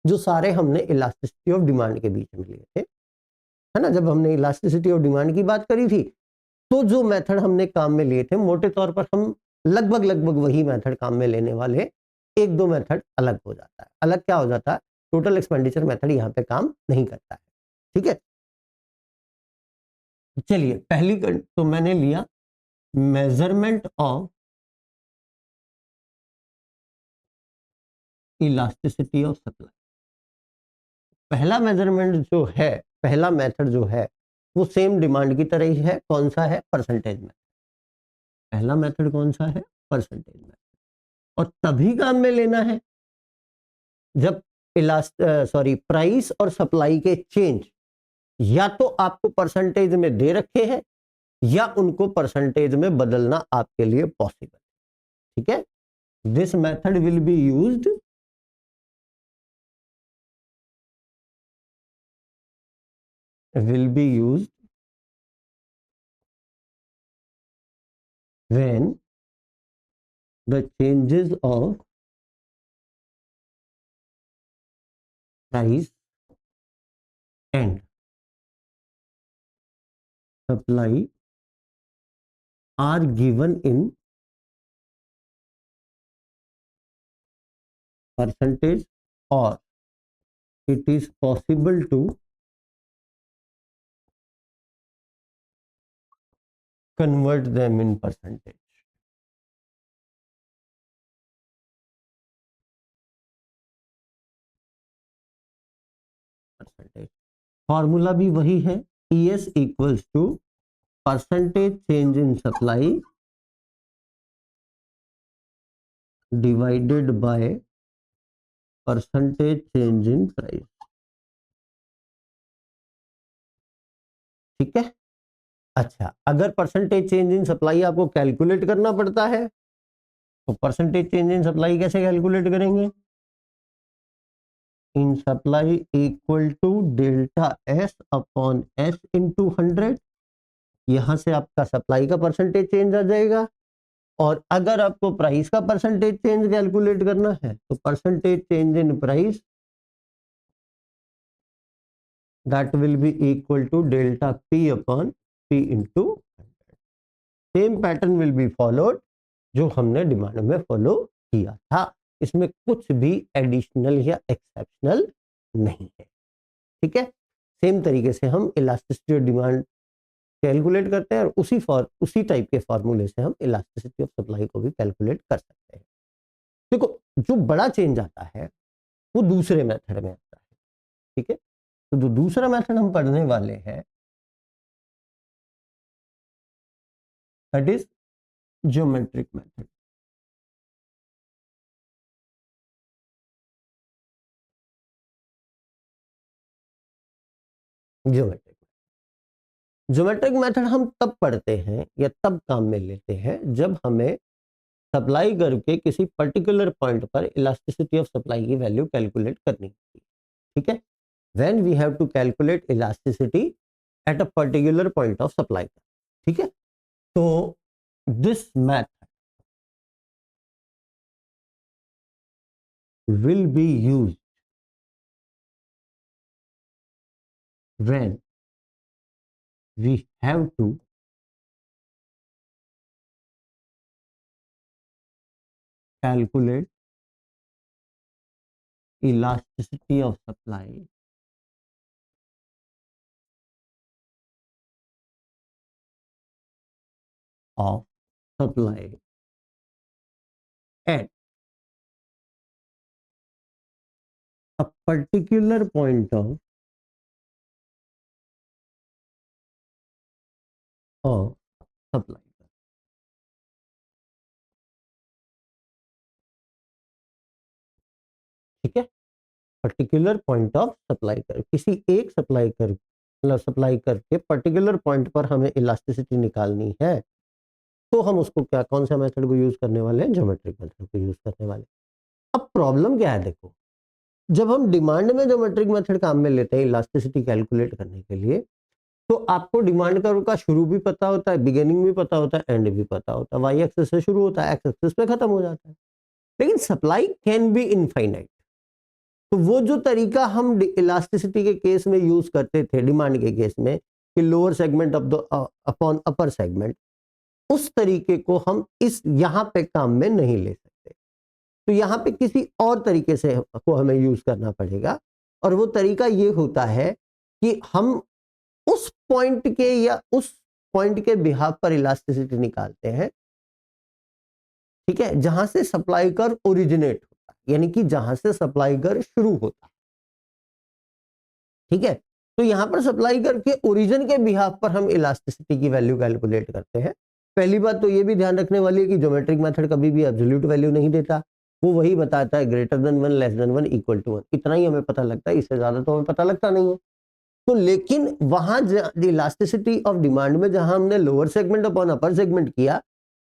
जो सारे हमने इलास्टिसिटी ऑफ डिमांड के बीच में लिए थे, है ना। जब हमने इलास्टिसिटी ऑफ डिमांड की बात करी थी तो जो मेथड हमने काम में लिए थे मोटे तौर पर हम लगभग वही मेथड काम में लेने वाले, एक दो मेथड अलग हो जाता है। अलग क्या हो जाता है, टोटल एक्सपेंडिचर मेथड यहाँ पे काम नहीं करता है, ठीक है। चलिए पहली तो मैंने लिया measurement of elasticity of supply. पहला मेजरमेंट जो है, पहला मेथड जो है वो सेम डिमांड की तरह ही है। कौन सा है, परसेंटेज मेथड। पहला मेथड कौन सा है, परसेंटेज मेथड। और तभी काम में लेना है जब प्राइस और सप्लाई के चेंज या तो आपको परसेंटेज में दे रखे हैं या उनको परसेंटेज में बदलना आपके लिए पॉसिबल, ठीक है। This method will be used when the changes of price and supply are given in percentage or it is possible to convert them in percentage. Formula भी वही है, ES equals to percentage change in supply divided by percentage change in price, ठीक है। अच्छा, अगर percentage change in supply आपको calculate करना पड़ता है तो परसेंटेज चेंज इन सप्लाई कैसे कैलकुलेट करेंगे, in supply equal to delta S upon S into 100। यहां से आपका सप्लाई का परसेंटेज चेंज आ जाएगा। और अगर आपको प्राइस का परसेंटेज चेंज कैलकुलेट करना है तो percentage change in price that will be equal to delta P upon P into 100। Same pattern will be followed जो हमने डिमांड में फॉलो किया था। इसमें कुछ भी एडिशनल या एक्सेप्शनल नहीं है। ठीक है, सेम तरीके से हम इलास्टिसिटी और डिमांड कैलकुलेट करते हैं और उसी टाइप के फॉर्मूले से हम इलास्टिसिटी ऑफ सप्लाई को भी कैलकुलेट कर सकते हैं। देखो, जो बड़ा चेंज आता है वो दूसरे मेथड में आता है। ठीक है, तो जो दूसरा मेथड हम पढ़ने वाले हैं that is geometric method. Geometric geometric method हम तब पढ़ते हैं या तब काम में लेते हैं जब हमें सप्लाई करके किसी पर्टिकुलर पॉइंट पर इलास्टिसिटी ऑफ सप्लाई की वैल्यू कैलकुलेट करनी होती है। ठीक है, when we have to calculate elasticity at a particular point of supply. ठीक है, तो this method will be used when we have to calculate elasticity of supply of supply at a particular point of supply। ठीक है, particular point of supply कर किसी एक supply कर मतलब सप्लाई करके पर्टिकुलर पॉइंट पर हमें इलास्टिसिटी निकालनी है तो हम उसको क्या कौन सा मेथड को यूज करने वाले हैं? ज्योमेट्रिक मेथड को यूज करने वाले। अब प्रॉब्लम क्या है? देखो, जब हम डिमांड में ज्योमेट्रिक मेथड काम में लेते हैं इलास्टिसिटी कैलकुलेट करने के लिए तो आपको डिमांड कर्व का शुरू भी पता होता है, बिगिनिंग भी पता होता है, एंड भी पता होता है। वाई एक्सिस से शुरू होता है, एक्स एक्सिस पे खत्म हो जाता है। लेकिन सप्लाई कैन बी इनफाइनाइट। तो वो जो तरीका हम इलास्टिसिटी के केस में यूज करते थे डिमांड के केस में कि lower segment of the upon upper segment, उस तरीके को हम इस यहां पे काम में नहीं ले सकते। तो यहाँ पे किसी और तरीके से को हमें यूज करना पड़ेगा और वो तरीका ये होता है कि हम उस पॉइंट के या उस पॉइंट के बिहाफ पर इलास्टिसिटी निकालते हैं। ठीक है, जहां से सप्लाई कर्व ओरिजिनेट होता है, यानी कि जहां से सप्लाई कर्व शुरू होता है। ठीक है, तो यहां पर सप्लाई कर्व के ओरिजिन के बिहाफ पर हम इलास्टिसिटी की वैल्यू कैलकुलेट करते हैं। पहली बात तो ये भी ध्यान रखने वाली है कि ज्योमेट्रिक मेथड कभी भी एब्सोल्यूट वैल्यू नहीं देता। वो वही बताता है greater than 1, less than 1, equal to 1। इतना ही हमें पता लगता है, इससे ज्यादा तो हमें पता लगता नहीं है। तो लेकिन वहां इलास्टिसिटी ऑफ डिमांड में जहां हमने lower segment upon upper segment किया,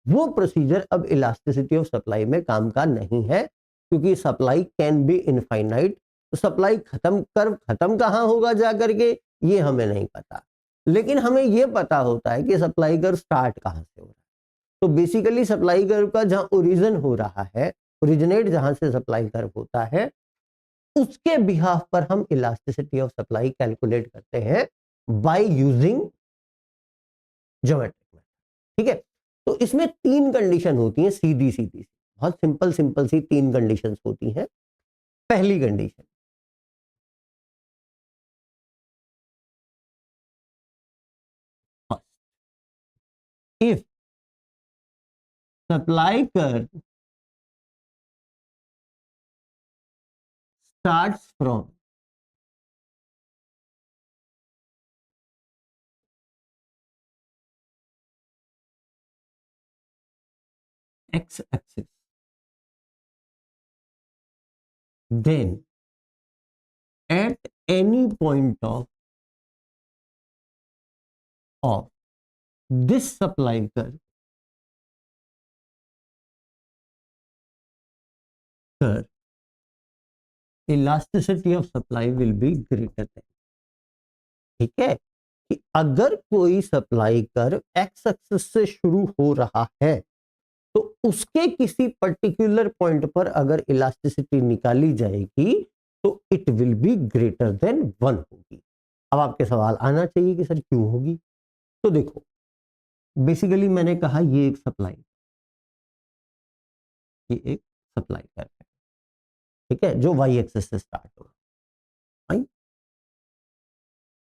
वो प्रोसीजर अब इलास्टिसिटी ऑफ सप्लाई में काम का नहीं है, क्योंकि सप्लाई कैन बी इनफाइनाइट। तो सप्लाई खत्म कहां होगा जा करके ये हमें नहीं पता, लेकिन हमें ये पता होता है कि सप्लाई कर्व स्टार्ट कहां से हो रहा है। तो बेसिकली सप्लाई कर्व का जहां ओरिजिन हो रहा है, ओरिजिनेट जहां से सप्लाई कर्व होता है, उसके बिहाफ पर हम इलास्टिसिटी ऑफ सप्लाई कैलकुलेट करते हैं बाय यूजिंग ज्योमेट्रिक मेथड। ठीक है, तो इसमें तीन कंडीशन होती हैं, सीधी सीधी बहुत सिंपल सिंपल सी तीन कंडीशंस होती हैं। पहली condition, if supply curve starts from x axis, then at any point of this supply curve elasticity of supply will be greater than, ठीक है, कि अगर कोई सप्लाई कर्व एक्स एक्सिस से शुरू हो रहा है तो उसके किसी पर्टिकुलर पॉइंट पर अगर इलास्टिसिटी निकाली जाएगी तो it will be greater than 1 होगी। अब आपके सवाल आना चाहिए कि सर क्यों होगी। तो देखो, बेसिकली मैंने कहा ये एक सप्लाई कर्व है, ठीक है, जो वाई एक्सिस से स्टार्ट हो, राइट।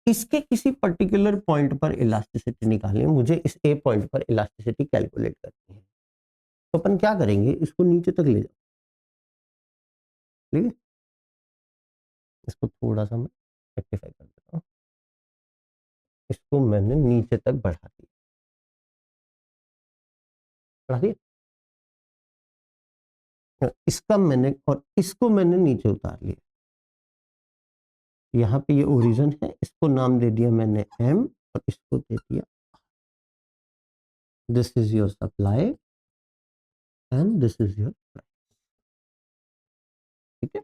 इसके किसी पर्टिकुलर पॉइंट पर इलास्टिसिटी निकालनी है, मुझे इस ए पॉइंट पर इलास्टिसिटी कैलकुलेट करनी है। तो अपन क्या करेंगे, इसको नीचे तक ले जाओ, ठीक है, इसको थोड़ा सा मैं रेक्टिफाई कर देता हूँ, इसको मैंने नीचे तक बढ़ा दिया, इसका मैंने और इसको मैंने नीचे उतार लिया। यहाँ पे ये ओरिजिन है, इसको नाम दे दिया मैंने एम और इसको दे दिया, this is your supply and this is your price, ठीक है।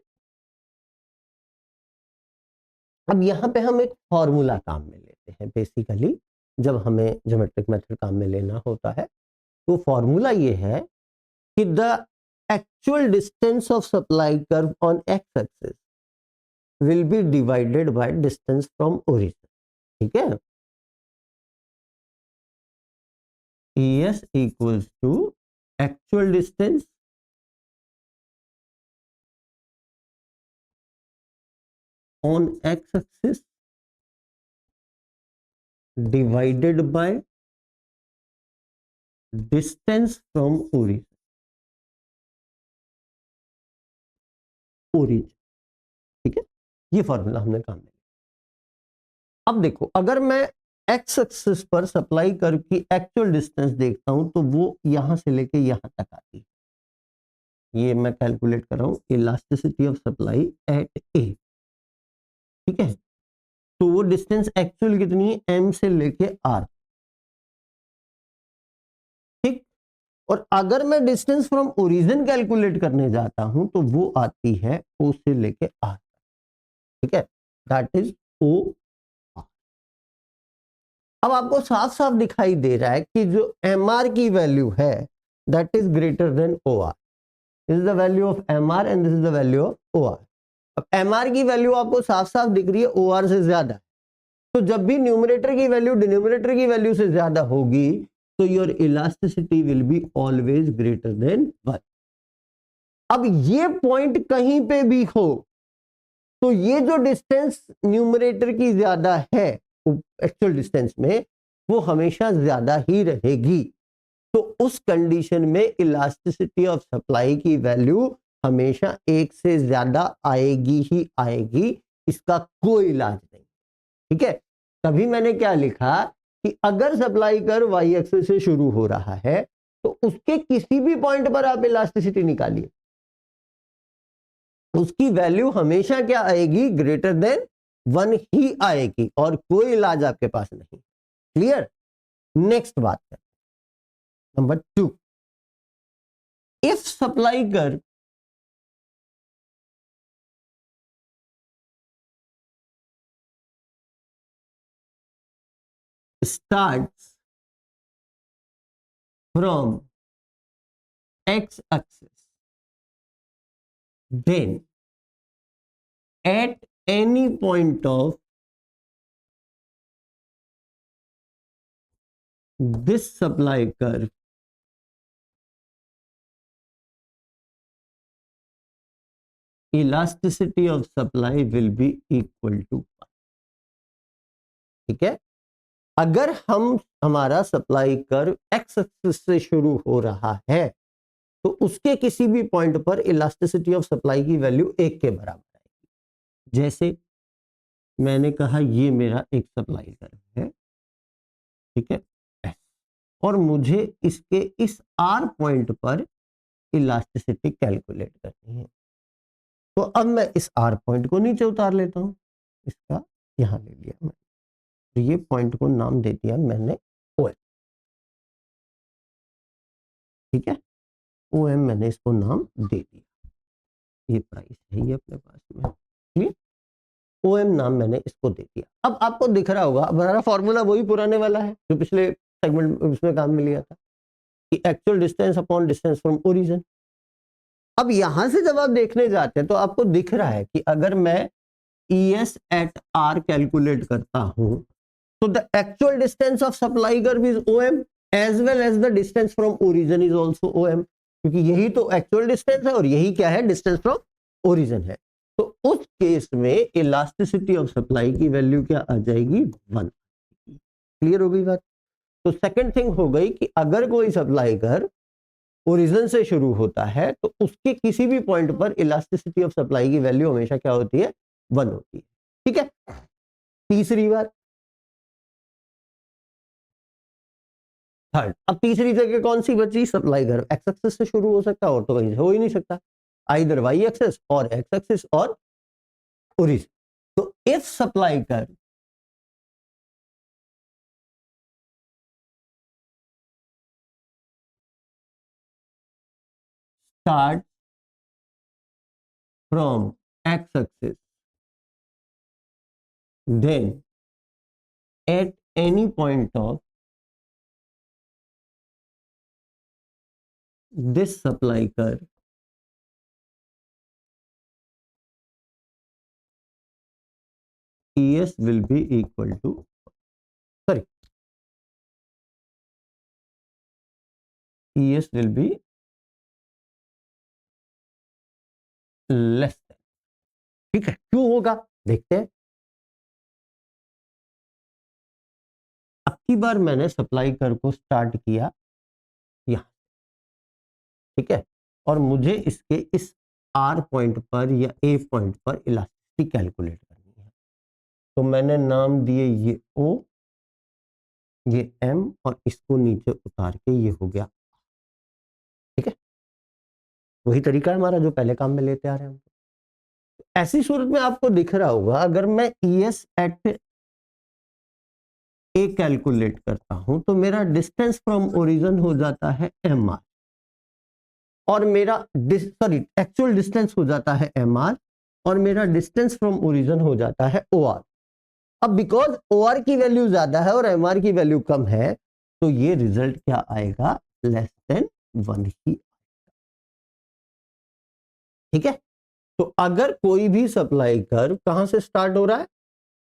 अब यहाँ पे हम एक फॉर्मूला काम में लेते हैं, बेसिकली जब हमें ज्योमेट्रिक मेथड काम में लेना होता है तो फॉर्मूला ये है कि the actual distance of supply curve on x axis will be divided by distance from origin, ठीक है। ES equals to actual distance on x-axis divided by distance from origin, ठीक है। ये फॉर्मूला हमने काम में लिया। अब देखो, अगर मैं एक्स एक्सिस पर सप्लाई कर्व की एक्चुअल डिस्टेंस देखता हूं तो वो यहां से लेके यहां तक आती है, ये मैं कैलकुलेट कर रहा हूं इलास्टिसिटी ऑफ सप्लाई एट ए, ठीक है। तो वो डिस्टेंस एक्चुअल कितनी है, एम से लेके आर, ठीक। और अगर मैं डिस्टेंस फ्रॉम ओरिजिन कैलकुलेट करने जाता हूं तो वो आती है ओ से लेके आर, ठीक है, दैट इज ओ। अब आपको साफ साफ दिखाई दे रहा है कि जो एम आर की वैल्यू है that is greater than O R, this is the value of M R and this is the value of O R. अब एम आर की वैल्यू आपको साफ साफ दिख रही है ओ आर से ज्यादा, तो जब भी न्यूमरेटर की वैल्यू डिनोमिनेटर की वैल्यू से ज्यादा होगी तो your elasticity will be always greater than 1। अब ये पॉइंट कहीं पे भी हो तो ये जो डिस्टेंस न्यूमरेटर की ज्यादा है एक्चुअल डिस्टेंस में, वो हमेशा ज्यादा ही रहेगी। तो उस कंडीशन में इलास्टिसिटी ऑफ सप्लाई की वैल्यू हमेशा एक से ज्यादा आएगी ही आएगी, इसका कोई इलाज नहीं, ठीक है। तभी मैंने क्या लिखा कि अगर सप्लाई कर्व वाई एक्सिस से शुरू हो रहा है तो उसके किसी भी पॉइंट पर आप इलास्टिसिटी निकालिए, उसकी वैल्यू हमेशा क्या आएगी, ग्रेटर देन 1 ही आएगी और कोई इलाज आपके पास नहीं। क्लियर। नेक्स्ट बात है number 2, if supply curve starts from x axis, then at any point of this supply curve elasticity of supply will be equal to 1, ठीक है। अगर हमारा सप्लाई कर्व एक्स एक्सिस से शुरू हो रहा है तो उसके किसी भी पॉइंट पर इलास्टिसिटी ऑफ सप्लाई की वैल्यू 1 के बराबर आएगी। जैसे मैंने कहा ये मेरा एक सप्लाई कर्व है, ठीक है, और मुझे इसके इस आर पॉइंट पर इलास्टिसिटी कैलकुलेट करनी है। तो अब मैं इस आर पॉइंट को नीचे उतार लेता हूं, इसका यहां ले लिया मैं, तो ये पॉइंट को नाम दे दिया मैंने ओ एम, ठीक है, ओ एम मैंने इसको नाम दे दिया, ये प्राइस है ये अपने पास में, OM नाम मैंने इसको दे दिया। अब आपको दिख रहा होगा हमारा फॉर्मूला वही पुराने वाला है जो पिछले सेगमेंट उसमें काम में लिया था कि actual distance upon distance from origin. अब यहां से जब आप देखने जाते हैं तो आपको दिख रहा है कि अगर मैं ES एट R कैलकुलेट करता हूं तो the actual distance of supply curve is OM as well as the distance from origin is also OM, क्योंकि यही तो एक्चुअल डिस्टेंस है और यही क्या है, डिस्टेंस फ्रॉम ओरिजिन है। तो उस केस में इलास्टिसिटी ऑफ सप्लाई की वैल्यू क्या आ जाएगी, 1। क्लियर हो गई बात। तो सेकंड थिंग हो गई कि अगर कोई सप्लाई कर्व ओरिजिन से शुरू होता है तो उसके किसी भी पॉइंट पर इलास्टिसिटी ऑफ सप्लाई की वैल्यू हमेशा क्या होती है, 1 होती है। ठीक है। तीसरी बात, थर्ड, अब तीसरी जगह कौन सी बची, सप्लाई कर्व एक्स एक्सिस से शुरू हो सकता है और तो कहीं से हो ही नहीं सकता, आइदर वाई एक्सिस और एक्स एक्सिस और ओरिजिन। तो if supply curve start from x axis then at any point of this supply curve ES will be equal to, sorry, ES will be less than। ठीक है, क्यों होगा देखते हैं। अब की बार मैंने सप्लाई कर्व को स्टार्ट किया यहां, ठीक है, और मुझे इसके इस R पॉइंट पर या A पॉइंट पर इलास्टिसिटी कैलकुलेट करनी है। तो मैंने नाम दिए ये O, ये M और इसको नीचे उतार के ये हो गया। ठीक है, वही तरीका है हमारा जो पहले काम में लेते आ रहे हैं। ऐसी सूरत में आपको दिख रहा होगा अगर मैं ES एट A कैलकुलेट करता हूं तो मेरा डिस्टेंस फ्रॉम ओरिजिन हो जाता है MR और मेरा सॉरी एक्चुअल डिस्टेंस हो जाता है MR और मेरा डिस्टेंस फ्रॉम ओरिजिन हो जाता है OR। अब बिकॉज OR की वैल्यू ज्यादा है और MR की वैल्यू कम है तो ये रिजल्ट क्या आएगा, लेस देन 1 ही। ठीक है, तो अगर कोई भी सप्लाई कर्व कहां से स्टार्ट हो रहा है,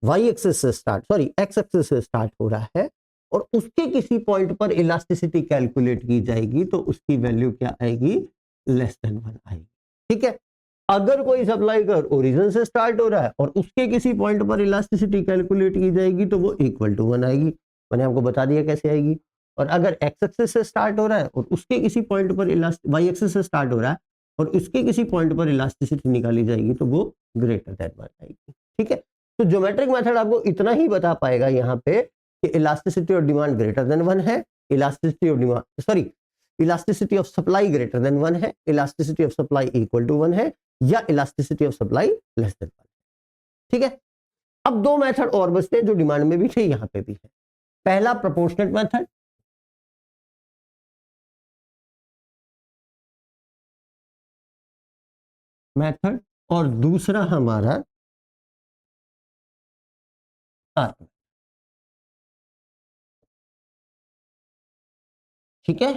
वाई एक्सिस से स्टार्ट, सॉरी एक्स एक्सिस से स्टार्ट हो रहा है और उसके किसी पॉइंट पर इलास्टिसिटी कैलकुलेट की जाएगी तो उसकी वैल्यू क्या आएगी, लेस देन 1 आएगी। ठीक है, अगर कोई सप्लाई कर्व ओरिजिन से स्टार्ट हो रहा है और उसके किसी पॉइंट पर इलास्टिसिटी कैलकुलेट की जाएगी तो वो इक्वल टू 1 आएगी। मैंने आपको बता दिया कैसे आएगी। और अगर एक्स एक्सिस से स्टार्ट हो रहा है और उसके किसी पॉइंट पर वाई एक्सिस से स्टार्ट हो रहा है और उसके किसी पॉइंट पर इलास्टिसिटी निकाली जाएगी तो वो ग्रेटर देन 1 आएगी। ठीक है, तो ज्योमेट्रिक मेथड आपको इतना ही बता पाएगा यहाँ पे कि elasticity of demand greater than 1 है, elasticity of demand sorry elasticity of supply greater than 1 है, elasticity of supply equal to 1 है या elasticity of supply less than 1। ठीक है, अब दो मेथड और बचते हैं जो डिमांड में भी थे यहां पे भी है। पहला प्रोपोर्शनेट मेथड और दूसरा हमारा आर्क। ठीक है,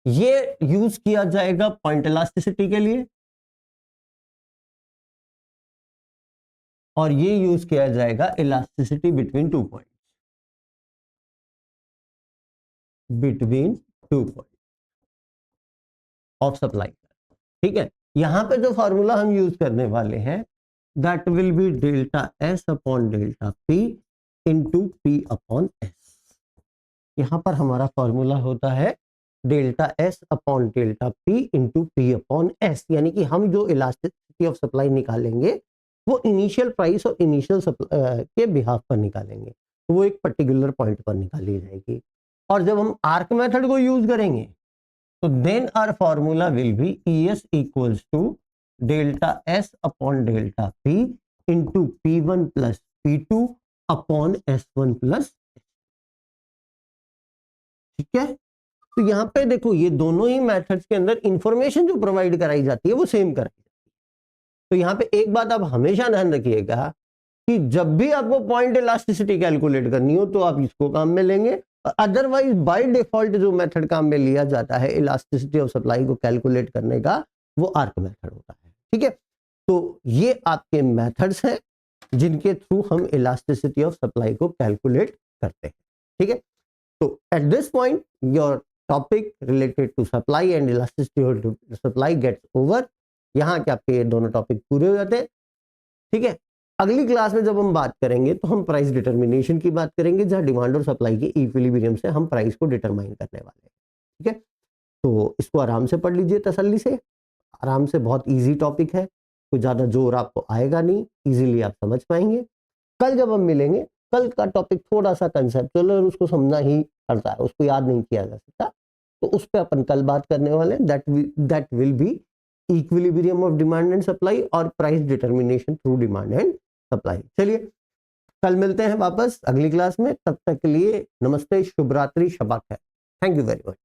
ये यूज किया जाएगा पॉइंट इलास्टिसिटी के लिए और ये यूज किया जाएगा elasticity between two point, between two point of supply. ठीक है, यहां पे जो फॉर्मूला हम यूज करने वाले हैं that will B delta S upon delta P into P upon S. यहां पर हमारा फॉर्मूला होता है delta S upon delta P into P upon S, यानी कि हम जो इलास्टिसिटी ऑफ सप्लाई निकालेंगे वो इनिशियल प्राइस और इनिशियल के बिहाफ पर निकालेंगे, तो वो एक पर्टिकुलर पॉइंट पर निकाली जाएगी। और जब हम आर्क मेथड को यूज करेंगे तो then our formula will be ES equals to delta S upon delta P into P1 plus P2 upon S1 plus. ठीक है, तो यहां पे देखो ये दोनों ही मेथड्स के अंदर इंफॉर्मेशन जो प्रोवाइड कराई जाती है वो सेम कराई जाती है। तो यहां पे एक बात आप हमेशा ध्यान रखिएगा कि जब भी आपको पॉइंट इलास्टिसिटी कैलकुलेट करनी हो तो आप इसको काम में लेंगे, अदरवाइज बाय डिफॉल्ट जो मेथड काम में लिया जाता है इलास्टिसिटी ऑफ सप्लाई को कैलकुलेट करने का, वो आर्क मेथड होता है। ठीक है, तो ये आपके मेथड्स हैं जिनके थ्रू हम इलास्टिसिटी ऑफ सप्लाई को कैलकुलेट करते हैं। ठीक है, तो at this point your topic related to supply and elasticity of supply gets over. यहाँ के आपके ये दोनों टॉपिक पूरे हो जाते हैं। ठीक है, अगली क्लास में जब हम बात करेंगे तो हम प्राइस डिटर्मिनेशन की बात करेंगे, जहां डिमांड और सप्लाई के इक्विलिब्रियम से हम प्राइस को डिटरमाइन करने वाले हैं। ठीक है, तो इसको आराम से पढ़ लीजिए तसल्ली से, आराम से, बहुत इजी टॉपिक है, कोई ज़्यादा जोर आपको आएगा नहीं, इजीली आप समझ पाएंगे। कल जब हम मिलेंगे, कल का टॉपिक थोड़ा सा कंसेप्चुअल और उसको समझना ही पड़ता है, उसको याद नहीं किया जा सकता, तो उस पर अपन कल बात करने वाले हैं। That will be equilibrium of demand and supply और price determination through demand and supply. चलिए कल मिलते हैं वापस अगली क्लास में, तब तक के लिए नमस्ते, शुभ रात्रि, शबा खैर। Thank you very much.